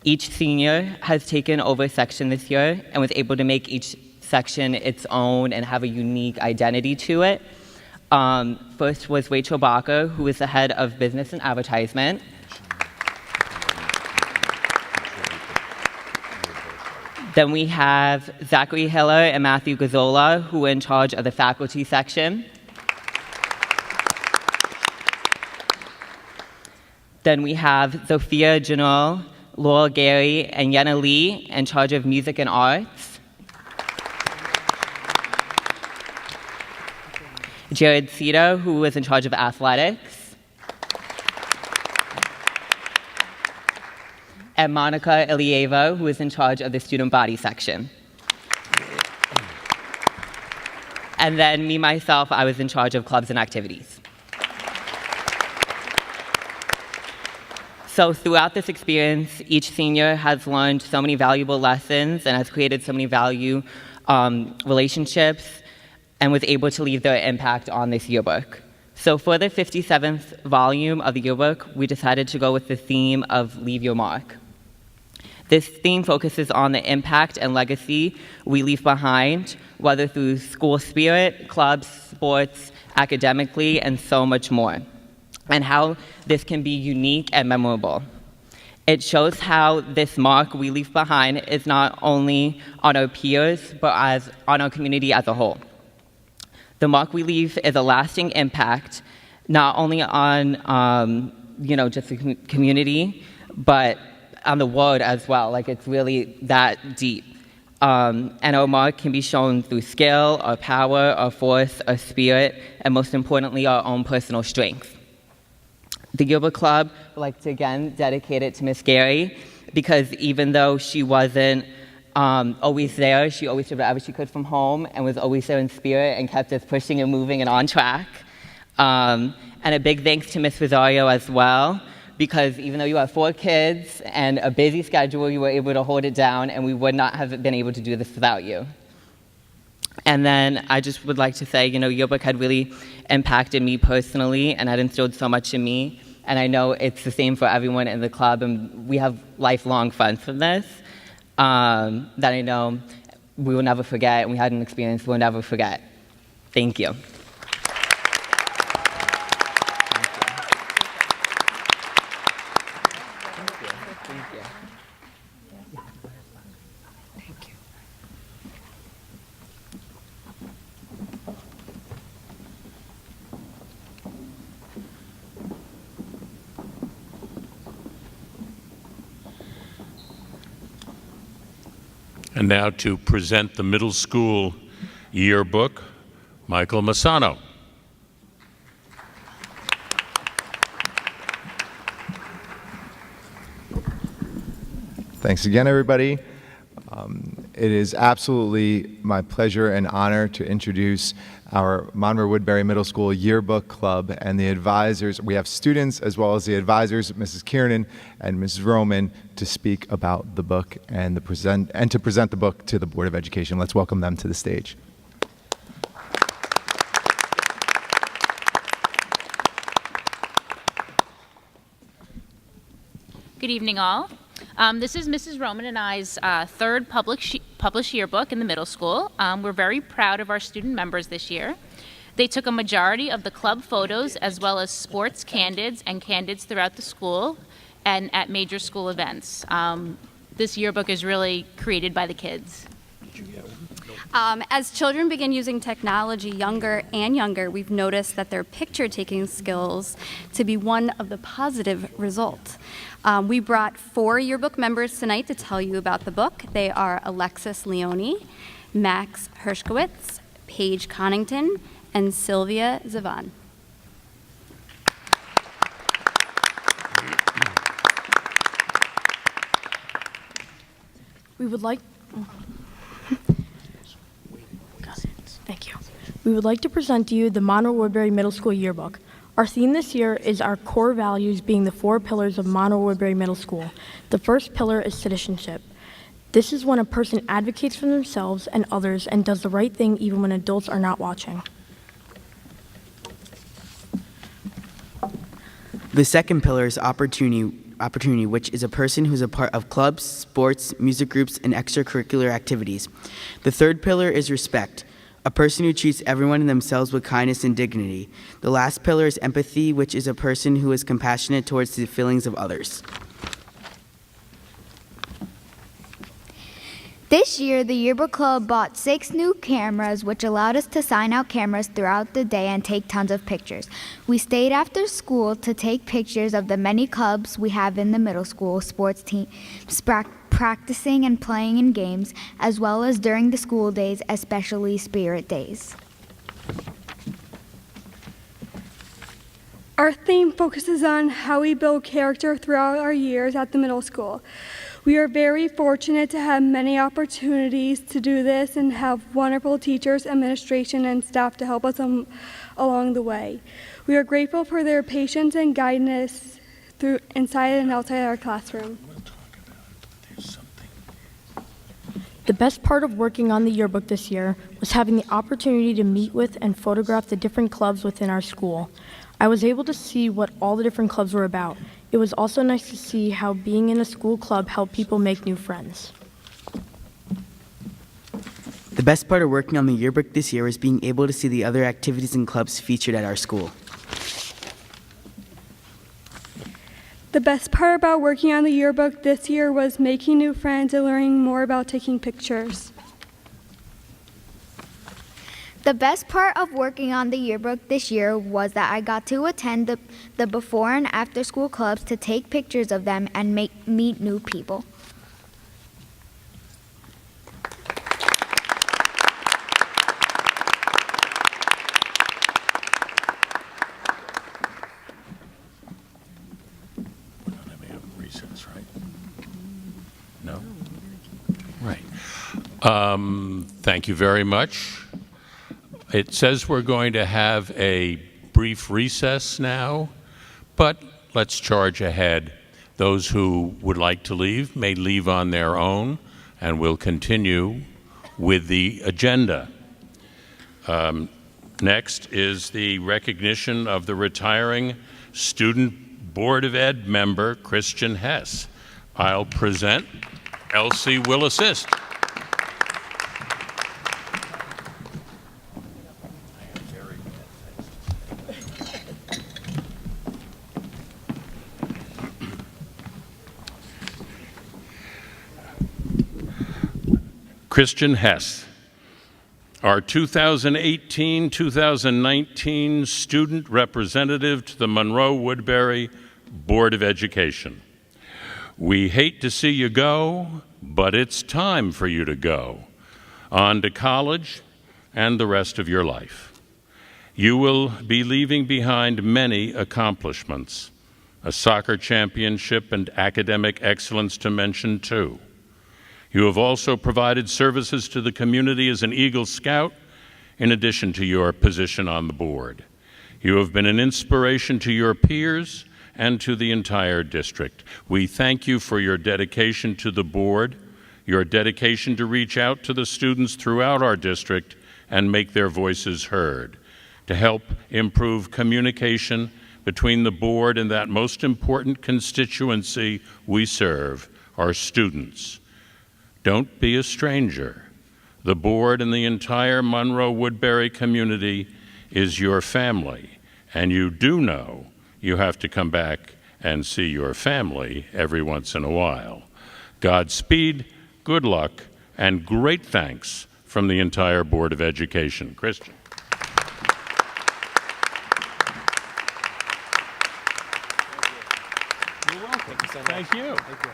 Each senior has taken over a section this year and was able to make each section its own and have a unique identity to it. First was Rachel Barker, who is the head of business and advertisement. Then we have Zachary Hiller and Matthew Gazzola, who are in charge of the faculty section. Then we have Sophia General, Laura Gary, and Yenna Lee in charge of music and arts. Jared Cito, who was in charge of athletics. And Monica Ilieva, who is in charge of the student body section. And then me, myself, I was in charge of clubs and activities. So throughout this experience, each senior has learned so many valuable lessons and has created so many relationships and was able to leave their impact on this yearbook. So for the 57th volume of the yearbook, we decided to go with the theme of Leave Your Mark. This theme focuses on the impact and legacy we leave behind, whether through school spirit, clubs, sports, academically, and so much more, and how this can be unique and memorable. It shows how this mark we leave behind is not only on our peers, but on our community as a whole. The mark we leave is a lasting impact, not only on just the community, but on the world as well. Like, it's really that deep. And our mark can be shown through skill, our power, our force, our spirit, and most importantly, our own personal strength. The Yearbook Club would like to again dedicate it to Miss Gary, because even though she wasn't always there, she always did whatever she could from home and was always there in spirit and kept us pushing and moving and on track. And a big thanks to Miss Rosario as well, because even though you have 4 kids and a busy schedule, you were able to hold it down, and we would not have been able to do this without you. And then I just would like to say, Yearbook had really impacted me personally, and had instilled so much in me, and I know it's the same for everyone in the club, and we have lifelong fun from this, that I know we will never forget, and we had an experience we'll never forget. Thank you. And now to present the middle school yearbook, Michael Massano. Thanks again, everybody. It is absolutely my pleasure and honor to introduce our Monroe-Woodbury Middle School Yearbook Club and the advisors. We have students as well as the advisors, Mrs. Kiernan and Mrs. Roman, to speak about the book and to present the book to the Board of Education. Let's welcome them to the stage. Good evening, all. This is Mrs. Roman and I's third published yearbook in the middle school. We're very proud of our student members this year. They took a majority of the club photos as well as sports candids and candids throughout the school and at major school events. This yearbook is really created by the kids. As children begin using technology younger and younger, we've noticed that their picture-taking skills to be one of the positive results. We brought 4 yearbook members tonight to tell you about the book. They are Alexis Leone, Max Hershkowitz, Paige Connington, and Sylvia Zavon. We would like We would like to present to you the Monroe-Woodbury Middle School Yearbook. Our theme this year is our core values being the 4 pillars of Monroe-Woodbury Middle School. The first pillar is citizenship. This is when a person advocates for themselves and others and does the right thing even when adults are not watching. The second pillar is opportunity, which is a person who's a part of clubs, sports, music groups, and extracurricular activities. The third pillar is respect, a person who treats everyone and themselves with kindness and dignity. The last pillar is empathy, which is a person who is compassionate towards the feelings of others. This year, the Yearbook Club bought 6 new cameras, which allowed us to sign out cameras throughout the day and take tons of pictures. We stayed after school to take pictures of the many clubs we have in the middle school, sports teams, practicing and playing in games, as well as during the school days, especially Spirit Days. Our theme focuses on how we build character throughout our years at the middle school. We are very fortunate to have many opportunities to do this and have wonderful teachers, administration, and staff to help us along the way. We are grateful for their patience and guidance through inside and outside our classroom. The best part of working on the yearbook this year was having the opportunity to meet with and photograph the different clubs within our school. I was able to see what all the different clubs were about. It was also nice to see how being in a school club helped people make new friends. The best part of working on the yearbook this year was being able to see the other activities and clubs featured at our school. The best part about working on the yearbook this year was making new friends and learning more about taking pictures. The best part of working on the yearbook this year was that I got to attend the before and after school clubs to take pictures of them and meet new people. Recess, right? No? Right. Thank you very much. It says we're going to have a brief recess now, but let's charge ahead. Those who would like to leave may leave on their own, and we'll continue with the agenda. Next is the recognition of the retiring Student Board of Ed member, Christian Hess. I'll present. Elsie will assist. Christian Hess, our 2018-2019 student representative to the Monroe-Woodbury Board of Education. We hate to see you go, but it's time for you to go on to college and the rest of your life. You will be leaving behind many accomplishments, a soccer championship, and academic excellence to mention too. You have also provided services to the community as an Eagle Scout, in addition to your position on the board. You have been an inspiration to your peers and to the entire district. We thank you for your dedication to the board, your dedication to reach out to the students throughout our district and make their voices heard, to help improve communication between the board and that most important constituency we serve, our students. Don't be a stranger. The board and the entire Monroe-Woodbury community is your family, and you do know you have to come back and see your family every once in a while. Godspeed, good luck, and great thanks from the entire Board of Education. Christian. You're welcome. Thank you so much. Thank you. Thank you.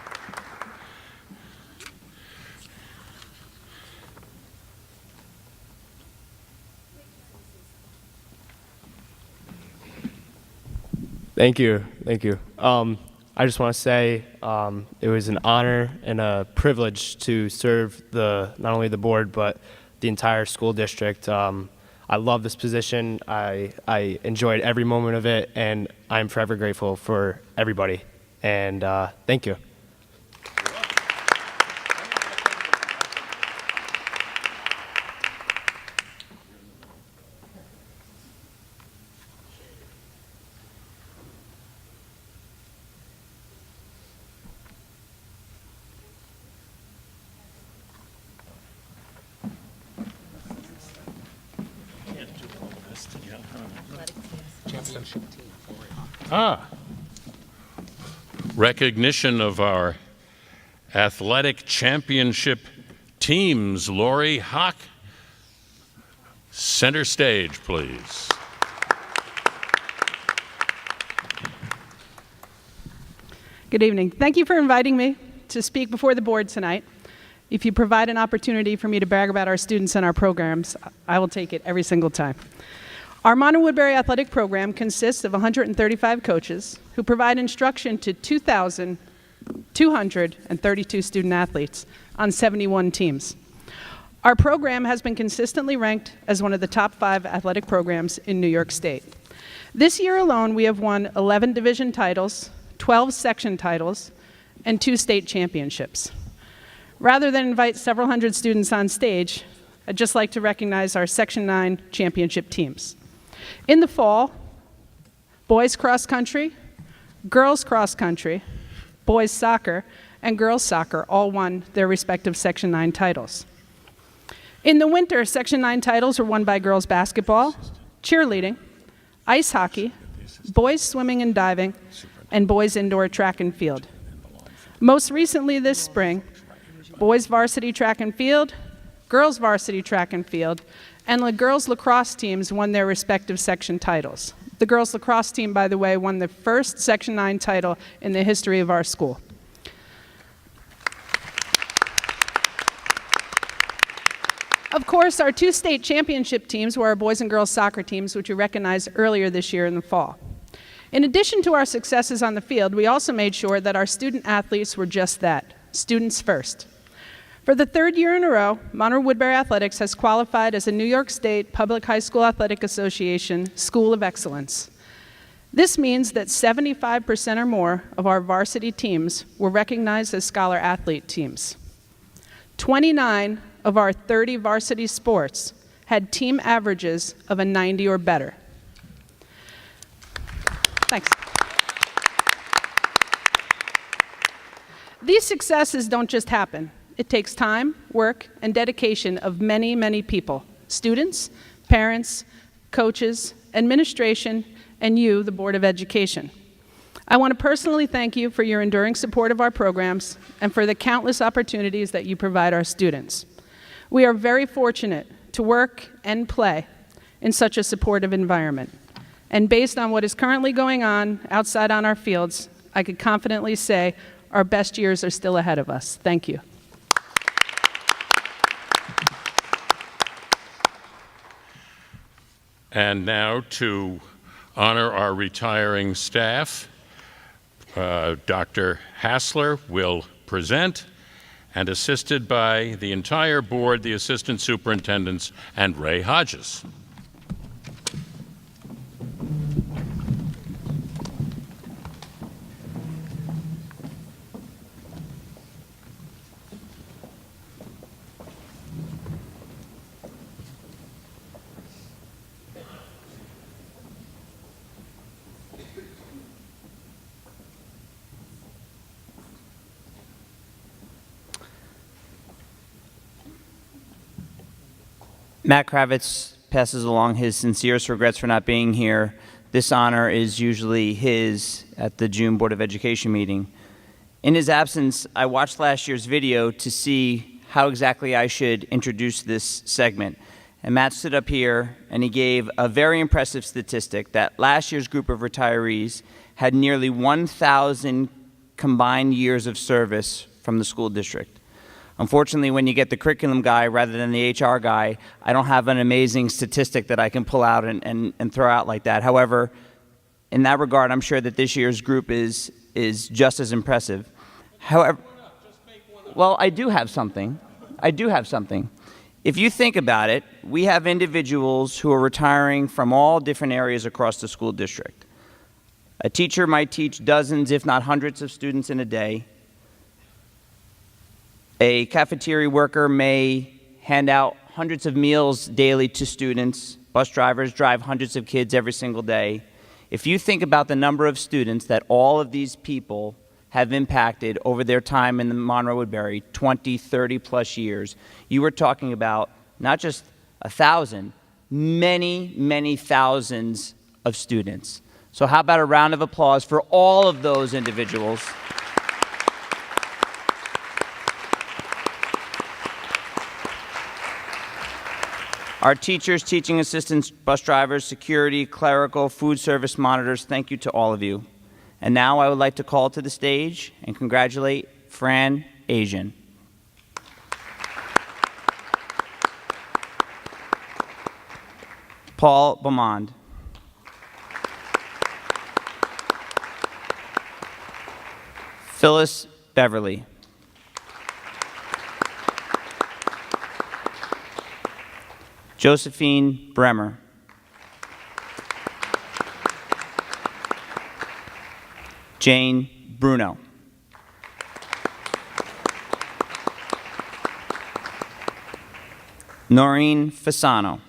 Thank you. Thank you. I just want to say it was an honor and a privilege to serve not only the board but the entire school district. I love this position. I enjoyed every moment of it, and I'm forever grateful for everybody. And thank you. Recognition of our athletic championship teams. Lori Hock, center stage, please. Good evening. Thank you for inviting me to speak before the board tonight. If you provide an opportunity for me to brag about our students and our programs, I will take it every single time. Our Monroe-Woodbury athletic program consists of 135 coaches who provide instruction to 2,232 student athletes on 71 teams. Our program has been consistently ranked as one of the top 5 athletic programs in New York State. This year alone, we have won 11 division titles, 12 section titles, and 2 state championships. Rather than invite several hundred students on stage, I'd just like to recognize our Section 9 championship teams. In the fall, boys cross country, girls cross country, boys soccer, and girls soccer all won their respective Section 9 titles. In the winter, Section 9 titles were won by girls basketball, cheerleading, ice hockey, boys swimming and diving, and boys indoor track and field. Most recently this spring, boys varsity track and field, girls varsity track and field, and the girls lacrosse teams won their respective section titles. The girls lacrosse team, by the way, won the first Section 9 title in the history of our school. Of course, our 2 state championship teams were our boys and girls soccer teams, which we recognized earlier this year in the fall. In addition to our successes on the field, we also made sure that our student athletes were just that, students first. For the 3rd year in a row, Monroe-Woodbury Athletics has qualified as a New York State Public High School Athletic Association School of Excellence. This means that 75% or more of our varsity teams were recognized as scholar athlete teams. 29 of our 30 varsity sports had team averages of a 90 or better. Thanks. These successes don't just happen. It takes time, work, and dedication of many, many people, students, parents, coaches, administration, and you, the Board of Education. I want to personally thank you for your enduring support of our programs and for the countless opportunities that you provide our students. We are very fortunate to work and play in such a supportive environment. And based on what is currently going on outside on our fields, I could confidently say our best years are still ahead of us. Thank you. And now to honor our retiring staff, Dr. Hassler will present, and assisted by the entire board, the assistant superintendents, and Ray Hodges. Matt Kravitz passes along his sincerest regrets for not being here. This honor is usually his at the June Board of Education meeting. In his absence, I watched last year's video to see how exactly I should introduce this segment. And Matt stood up here and he gave a very impressive statistic that last year's group of retirees had nearly 1,000 combined years of service from the school district. Unfortunately, when you get the curriculum guy rather than the HR guy, I don't have an amazing statistic that I can pull out and throw out like that. However, in that regard, I'm sure that this year's group is just as impressive. However, well, I do have something. If you think about it, we have individuals who are retiring from all different areas across the school district. A teacher might teach dozens, if not hundreds, of students in a day. A cafeteria worker may hand out hundreds of meals daily to students. Bus drivers drive hundreds of kids every single day. If you think about the number of students that all of these people have impacted over their time in the Monroe-Woodbury, 20, 30 plus years, you are talking about not just 1,000, many, many thousands of students. So how about a round of applause for all of those individuals? Our teachers, teaching assistants, bus drivers, security, clerical, food service monitors, thank you to all of you. And now I would like to call to the stage and congratulate Fran Asian. Paul Beaumont. Phyllis Beverly. Josephine Bremer. Jane Bruno. Noreen Fasano.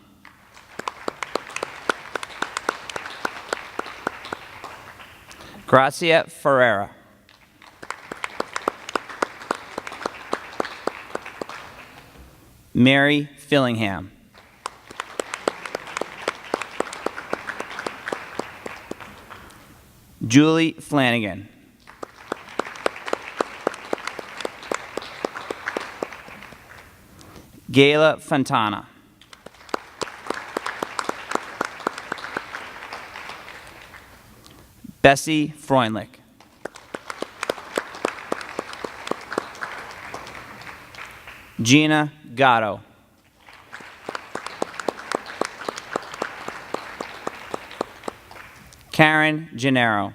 Gracia Ferreira. Mary Fillingham. Julie Flanagan. Gayla Fontana. Bessie Freundlich. Gina Gatto. Karen Gennaro.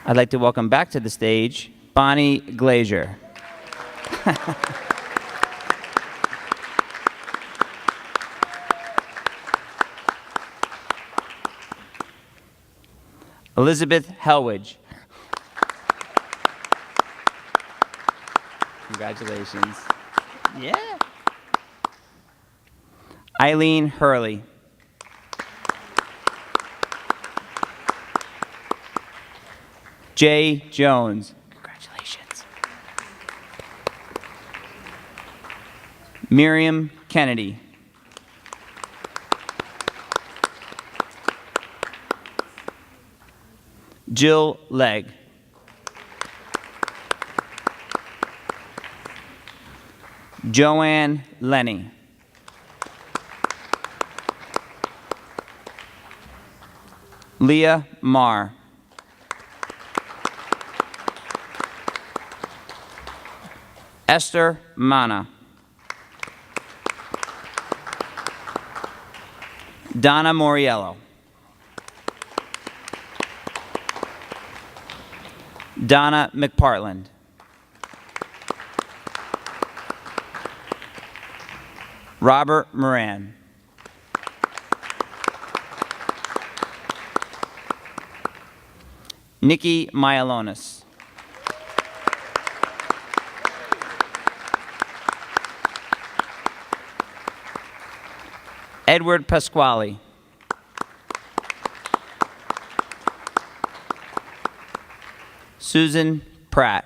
I'd like to welcome back to the stage Bonnie Glazier. Elizabeth Helwich. Congratulations. Yeah. Eileen Hurley. Jay Jones. Congratulations. Miriam Kennedy. Jill Legg. Joanne Lenny. Leah Marr. Esther Mana. Donna Moriello. Donna McPartland. Robert Moran. Nikki Myalonis. Edward Pasquale. Susan Pratt.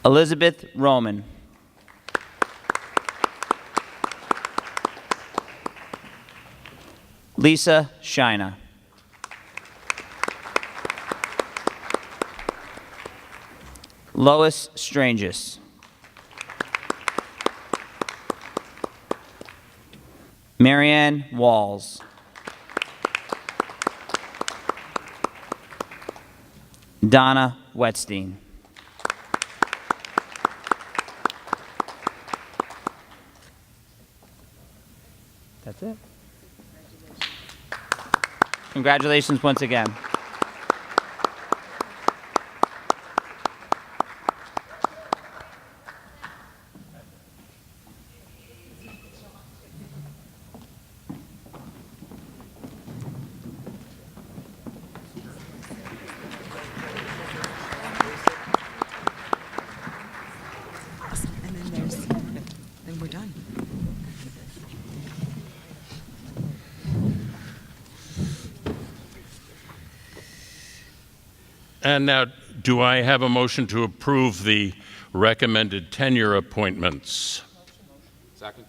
Elizabeth Roman. Lisa Shina. Lois Strangis. Marianne Walls. Donna Wetstein. That's it. Congratulations once again. Then we're done. And now, do I have a motion to approve the recommended tenure appointments? Second.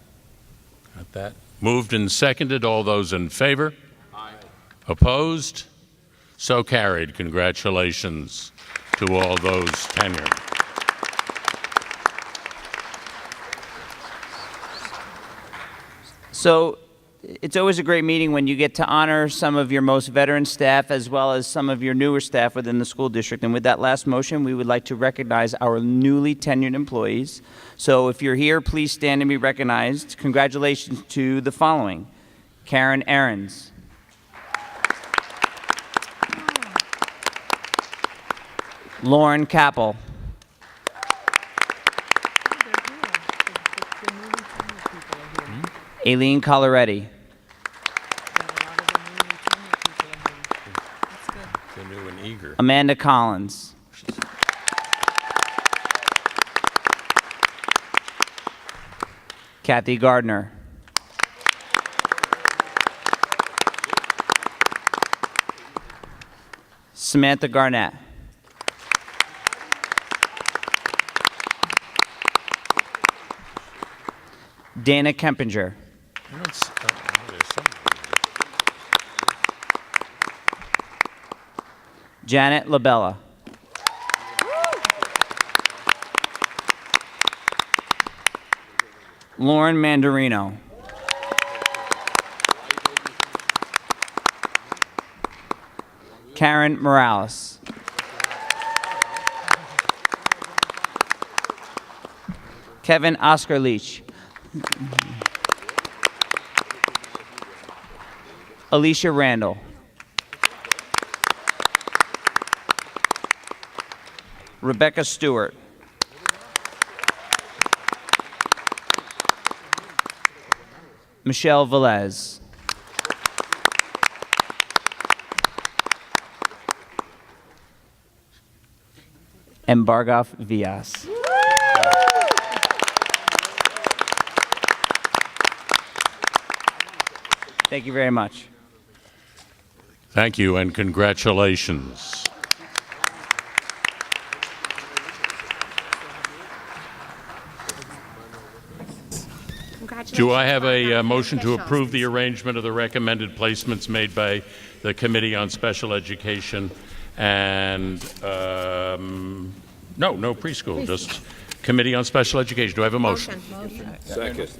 Got that. Moved and seconded. All those in favor? Aye. Opposed? So carried. Congratulations to all those tenured. So it's always a great meeting when you get to honor some of your most veteran staff as well as some of your newer staff within the school district. And with that last motion, we would like to recognize our newly tenured employees. So if you're here, please stand and be recognized. Congratulations to the following: Karen Ahrens, Lauren Capel, Aileen Coloretti, They're new and eager. Amanda Collins, Kathy Gardner, Samantha Garnett, Dana Kempinger, Janet LaBella, Lauren Mandarino, Karen Morales, Kevin Oscar Leach, Alicia Randall, Rebecca Stewart, Michelle Velez, and Bargoff Vias. Thank you very much. Thank you and congratulations. Do I have a motion to approve the arrangement of the recommended placements made by the Committee on Special Education and, no preschool, just Committee on Special Education. Do I have a motion? Second.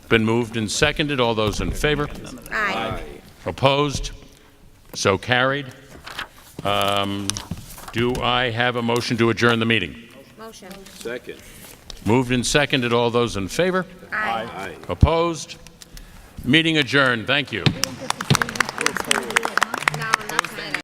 Been moved and seconded. All those in favor? Aye. Opposed? So carried. Do I have a motion to adjourn the meeting? Motion. Second. Moved and seconded. All those in favor? Aye. Opposed? Meeting adjourned. Thank you.